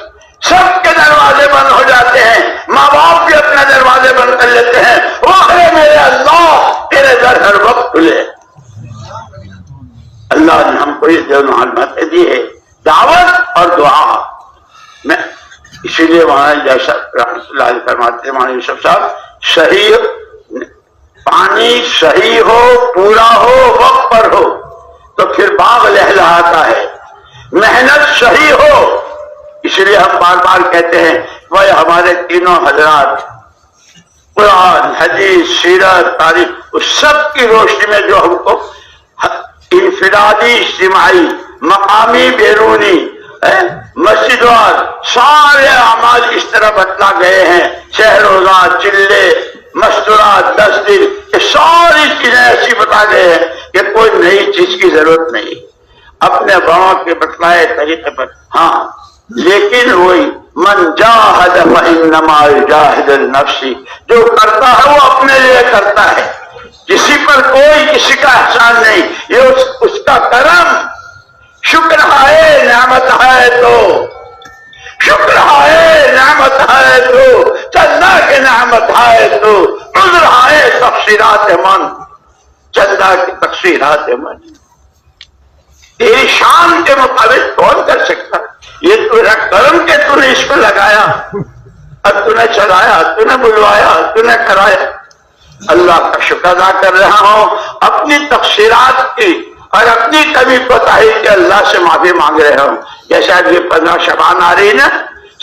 سب کے دروازے بند ہو جاتے ہیں۔ ماں باپ بھی اپنے دروازے بند کر لیتے ہیں، وہ ہے میرے اللہ تیرے در ہر وقت کھلے۔ اللہ نے ہم کو یہ دونوں علامتیں دی ہے، دعوت اور دعا میں۔ اسی لیے وہاں جیسا رحمۃ اللہ علیہ فرماتے ہیں مولانا یوسف صاحب، صحیح پانی صحیح ہو، پورا ہو، وقت پر ہو تو پھر باغ لہلہاتا ہے۔ محنت صحیح ہو، اس لیے ہم بار بار کہتے ہیں وہ ہمارے تینوں حضرات قرآن، حدیث، سیرت، تاریخ، اس سب کی روشنی میں جو ہم کو انفرادی، اجتماعی، مقامی، بیرونی، مسجد وار سارے اعمال اس طرح بتلا گئے ہیں، شہ روزہ، چلے، مستورات، 10 دن، یہ ساری چیزیں ایسی بتا گئے ہیں کہ کوئی نئی چیز کی ضرورت نہیں، اپنے بڑوں کے بتلائے طریقے پر۔ ہاں لیکن وہی من جاہد فانما یجاہد النفس، جو کرتا ہے وہ اپنے لیے کرتا ہے، کسی پر کوئی کسی کا احسان نہیں، یہ اس کا کرم۔ شکر ہے نعمت ہے تو، شکر ہے نعمت ہے تو، چندہ کی نعمت ہے تو، عذر ہے تقصیرات من، چندہ کی تقصیرات من۔ تیری شان کے مطابق کون کر سکتا؟ یہ تیرا کرم کہ تو نے اس کو لگایا، اب تو نے چلایا، تو نے بلوایا، تو نے کرایا۔ اللہ کا شکر ادا کر رہا ہوں اپنی تقصیرات کی اور اپنی کمی کوتاہی کے اللہ سے معافی مانگ رہا ہوں۔ جیسا یہ 15 شعبان آ رہی نا،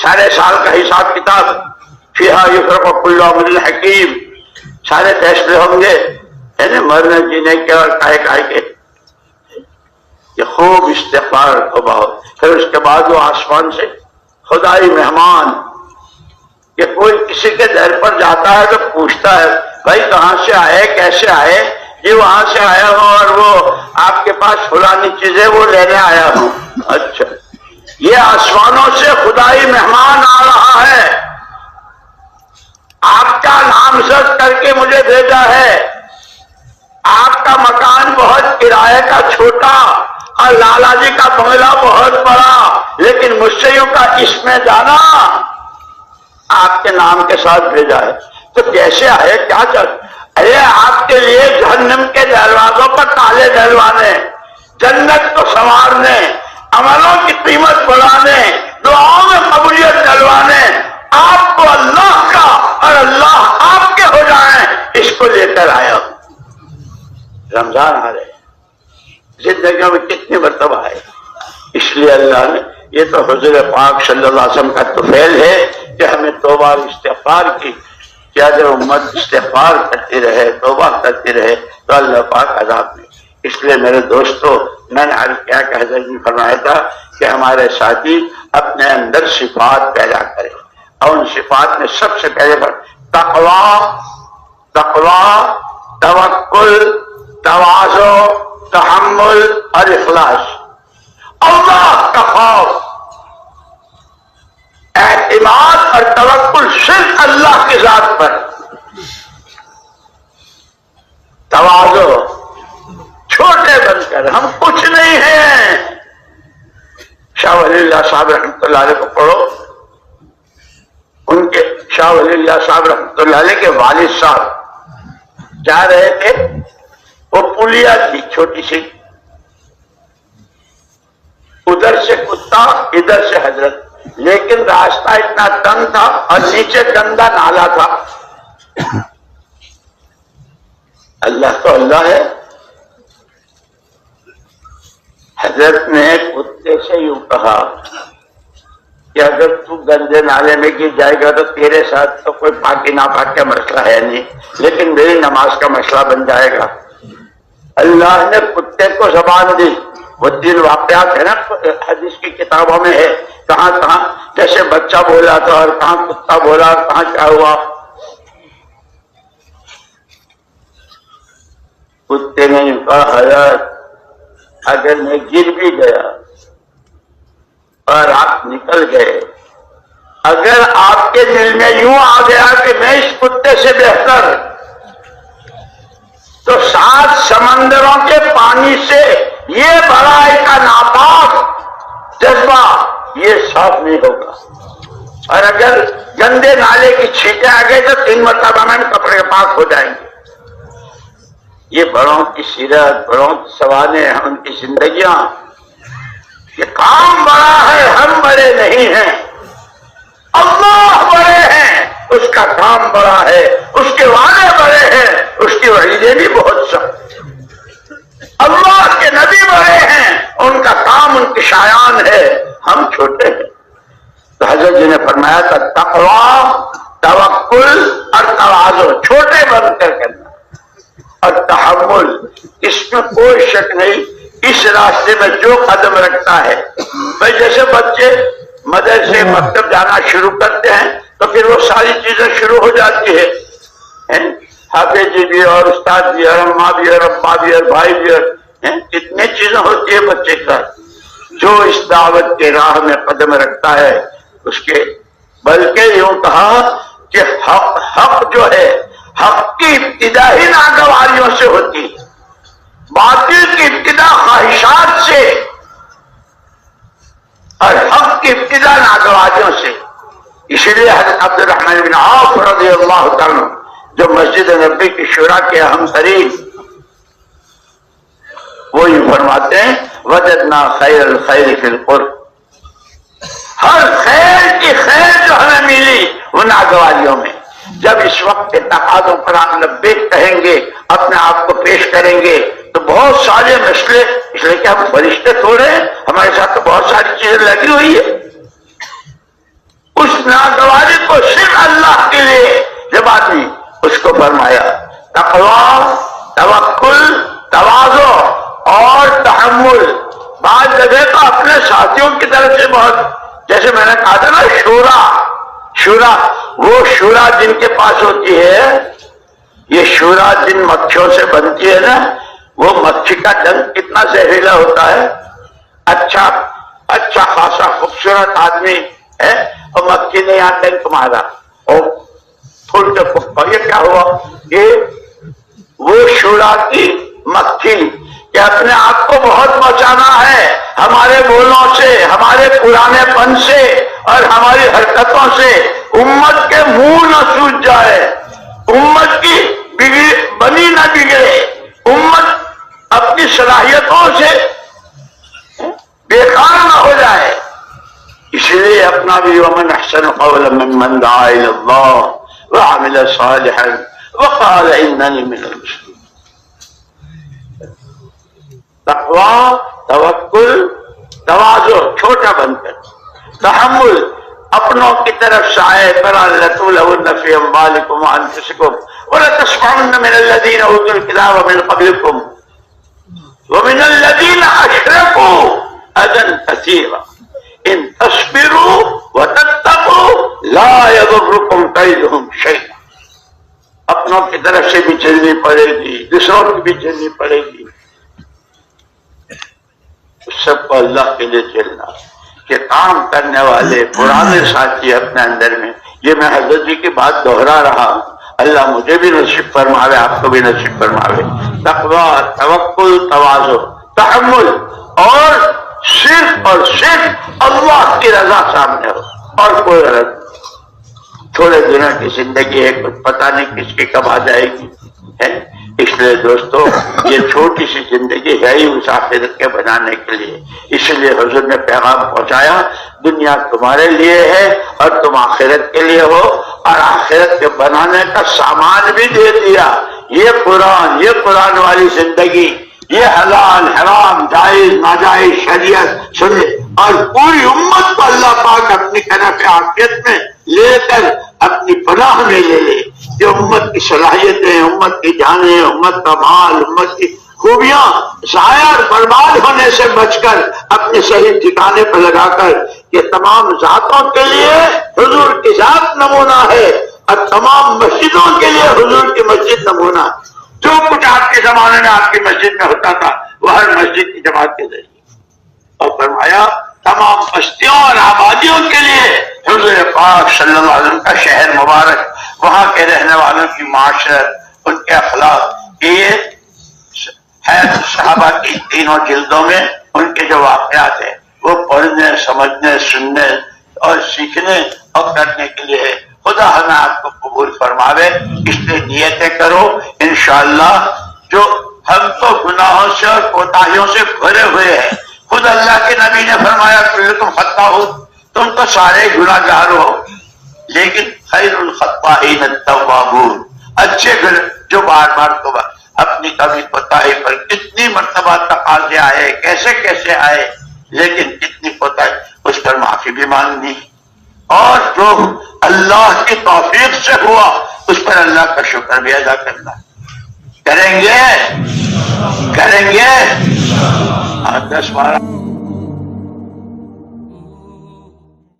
سارے سال کا حساب کتاب، فیہا یفرق کل امر حکیم، سارے فیصلے ہوں گے، یعنی مرنے جینے کے اور کائے کے۔ یہ خوب استغفار کو بہت، پھر اس کے بعد وہ آسمان سے خدائی مہمان، کہ کوئی کسی کے در پر جاتا ہے تو پوچھتا ہے بھائی کہاں سے آئے، کیسے آئے؟ جی وہاں سے آیا ہوں اور وہ آپ کے پاس فلانی چیزیں وہ لینے آیا ہوں۔ اچھا، یہ آسمانوں سے خدائی مہمان آ رہا ہے، آپ کا نامزد کر کے مجھے بھیجا ہے، آپ کا مکان بہت کرایے کا چھوٹا اور لالا جی کا بنگلہ بہت بڑا، لیکن مجھ سے یوں کا اس میں جانا آپ کے نام کے ساتھ بھیجا ہے۔ تو کیسے آئے، کیا چاہتے؟ ارے آپ کے لیے جہنم کے دروازوں پر تالے ڈلوانے، جنت کو سنوارنے، عملوں کی قیمت بڑھانے، دعاؤں میں قبولیت ڈلوانے، آپ کو اللہ کا اور اللہ آپ کے ہو جائیں، اس کو لے کر آیا ہوں۔ رمضان آ رہے، زندگی میں کتنی مرتبہ ہے، اس لیے اللہ نے یہ تو حضور پاک صلی اللہ علیہ وسلم کا طفیل ہے کہ ہمیں توبہ اور استغفار کی، کہ اگر امت استغفار کرتی رہے، توبہ کرتی رہے تو اللہ پاک عذاب نہیں۔ اس لیے میرے دوستو، میں نے عرض کیا کہ حضرت نے فرمایا تھا کہ ہمارے ساتھی اپنے اندر صفات پیدا کریں، اور ان صفات میں سب سے پہلے تقویٰ، توکل، تواضع، تحمل اور اخلاص، اللہ کا خوف، اعتماد اور توکل صرف اللہ کی ذات پر، تواضع، چھوٹے بن کر ہم کچھ نہیں ہیں۔ شاہ ولی اللہ صاحب رحمۃ اللہ علیہ کو پڑھو، ان کے شاہ ولی اللہ صاحب رحمۃ اللہ علیہ کے والد صاحب جا رہے تھے، وہ پلیا تھی چھوٹی سی، ادھر سے کتا ادھر سے حضرت، لیکن راستہ اتنا تنگ تھا اور نیچے گندا نالا تھا۔ اللہ تو اللہ ہے، حضرت نے کتے سے یوں کہا کہ اگر تو گندے نالے میں گر جائے گا تو تیرے ساتھ تو کوئی پاکی ناپاک کا مسئلہ ہے نہیں، لیکن میری نماز کا مسئلہ بن جائے گا۔ اللہ نے کتے کو زبان دی، وہ 3 واقعات ہے نا حدیث کی کتابوں میں ہے، کہاں کہاں جیسے بچہ بولا تھا اور کہاں کتا بولا اور کہاں کیا ہوا۔ کتے نے کہا حضرت اگر میں گر بھی گیا اور آپ نکل گئے، اگر آپ کے دل میں یوں آ گیا کہ میں اس کتے سے بہتر، تو 7 سمندروں کے پانی سے یہ بڑائی کا ناپاک جذبہ یہ صاف نہیں ہوگا، اور اگر گندے نالے کی چھینٹیں آ گئی تو 3 مرتبہ میں کپڑے پاک ہو جائیں گے۔ یہ بڑوں کی سیرت، بڑوں کی سوانح، ان کی زندگیاں، یہ کام بڑا ہے، ہم بڑے نہیں ہیں، اللہ بڑے ہیں، اس کا کام بڑا ہے، اس کے وعدے بڑے ہیں، اس کی وعیدیں بھی بہت سخت، اللہ کے نبی بڑے ہیں، ان کا کام ان کی شایان ہے، ہم چھوٹے ہیں۔ تو حضرت جی نے فرمایا تھا تقویٰ، توکل اور تواضع چھوٹے بن کر کرنا، اور تحمل، اس میں کوئی شک نہیں، اس راستے میں جو قدم رکھتا ہے، بھائی جیسے بچے مدرسے مکتب جانا شروع کرتے ہیں تو پھر وہ ساری چیزیں شروع ہو جاتی ہے، حافظ جی بھی اور استاد بھی اور اماں بھی اور ابا بھی اور بھائی بھی اور کتنی چیزیں ہوتی ہے بچے کا، جو اس دعوت کے راہ میں قدم رکھتا ہے اس کے، بلکہ یوں کہا کہ حق جو ہے، حق کی ابتدا ہی ناگواریوں سے ہوتی، باطل کی ابتدا خواہشات سے اور حق کی ابتدا ناگواریوں سے۔ اسی لیے حضرت عبد الرحمن بن عوف رضی اللہ تعالیٰ جو مسجد نبی کی شورا کے اہم ترین، وہ یوں فرماتے ہیں وجدنا خیر الخیر فی القرب، ہر خیر کی خیر جو ہمیں ملی وہ ناگواریوں میں۔ جب اس وقت کے تقاضوں پر آپ لبیک کہیں گے، اپنے آپ کو پیش کریں گے، تو بہت سارے مسئلے، اس لیے کہ ہم فرشتے تھوڑے ہیں، ہمارے ساتھ تو بہت ساری چیزیں لگی ہوئی ہے، اس ناگواری کو صرف اللہ کے لیے جب آدمی اس کو فرمایا تقویٰ، توکل، تواضع اور تحمل۔ بعض جگہ تو اپنے ساتھیوں کی طرف سے بہت، جیسے میں نے کہا تھا نا شورا، وہ شورا جن کے پاس ہوتی ہے، یہ شورا جن مکھیوں سے بنتی ہے نا، وہ مکھی کا ڈنک کتنا زہریلا ہوتا ہے، اچھا خاصا خوبصورت آدمی ہے اور مکھی نے یہاں ڈنک مارا اور پھول کے پکا، یہ کیا ہوا؟ یہ وہ شورا کی مکھی کہ اپنے آپ کو بہت بچانا ہے ہمارے بولوں سے، ہمارے پرانے پن سے اور ہماری حرکتوں سے، امت کے منہ نہ سوج جائے، امت کی بنی نہ بگڑے، امت اپنی صلاحیتوں سے بیکار نہ ہو جائے، اس لیے اپنا بھی ومن احسن قولا ممن دعا الی اللہ وعمل صالحا وقال اننی من المسلمین۔ تقویٰ، توکل، تواضع چھوٹا بن کر، تحمل اپنوں کی طرف سائے برا لتولون فی اموالکم وانفسکم ولتسمعن من الذین اوتوا الکتاب من قبلکم ومن الذین اشرکوا اذی کثیرا ان تصبروا وتتقوا لا یضرکم کیدہم شیئا۔ اپنوں کی طرف سے بھی چلنی پڑے گی، دوسروں کی بھی چلنی پڑے گی، سب کو اللہ کے لیے چلنا کہ کام کرنے والے پرانے ساتھی اپنے اندر میں، یہ میں حضرت جی کی بات دہرا رہا ہوں، اللہ مجھے بھی نصیب فرماوے، آپ کو بھی نصیب فرماوے۔ تقویٰ، توکل، تواضع، تحمل، اور صرف اللہ کی رضا سامنے ہو اور کوئی غرض نہیں۔ تھوڑے دنوں کی زندگی ہے، کچھ پتہ نہیں کس کی کب آ جائے گی، اس لیے دوستو یہ چھوٹی سی زندگی ہے ہی اس آخرت کے بنانے کے لیے، اس لیے حضور نے پیغام پہنچایا دنیا تمہارے لیے ہے اور تم آخرت کے لیے ہو، اور آخرت کے بنانے کا سامان بھی دے دیا، یہ قرآن والی زندگی، یہ حلال حرام جائز ناجائز شریعت سنے، اور پوری امت کو اللہ پاک اپنی کنف عافیت میں لے کر اپنی پناہ میں لے لے، کہ امت کی صلاحیتیں، امت کی جانیں، امت کا مال، امت کی خوبیاں ضائع اور برباد ہونے سے بچ کر اپنے صحیح ٹھکانے پر لگا کر یہ تمام ذاتوں کے لیے حضور کی ذات نمونہ ہے اور تمام مسجدوں کے لیے حضور کی مسجد نمونہ ہے۔ جو کچھ آپ کے زمانے میں آپ کی مسجد میں ہوتا تھا وہ ہر مسجد کی جماعت کے ذریعے، اور فرمایا تمام بستیوں اور آبادیوں کے لیے حضور پاک صلی اللہ علیہ وسلم کا شہر مبارک، وہاں کے رہنے والوں کی معاشرت، ان کے اخلاق، یہ ہے صحابہ کی تینوں جلدوں میں ان کے جو واقعات ہیں وہ پڑھنے، سمجھنے، سننے اور سیکھنے اور کرنے کے لیے ہے۔ خدا ہمیں آپ کو قبول فرماوے، اس لیے نیتیں کرو انشاءاللہ۔ جو ہم تو گناہوں سے اور کوتاہیوں سے بھرے ہوئے ہیں، خود اللہ کے نبی نے فرمایا کلکم خطاؤ، تم تو سارے گناہ گار ہو، لیکن خیر الخطائین التوابون، اچھے گناہ جو بار بار توبہ اپنی کمی کوتاہی پر کتنی مرتبہ تقاضے آئے، کیسے کیسے آئے، لیکن کتنی کوتاہی اس پر معافی بھی مانگنی، اور جو اللہ کی توفیق سے ہوا اس پر اللہ کا شکر بھی ادا کرنا۔ کریں گے 10-12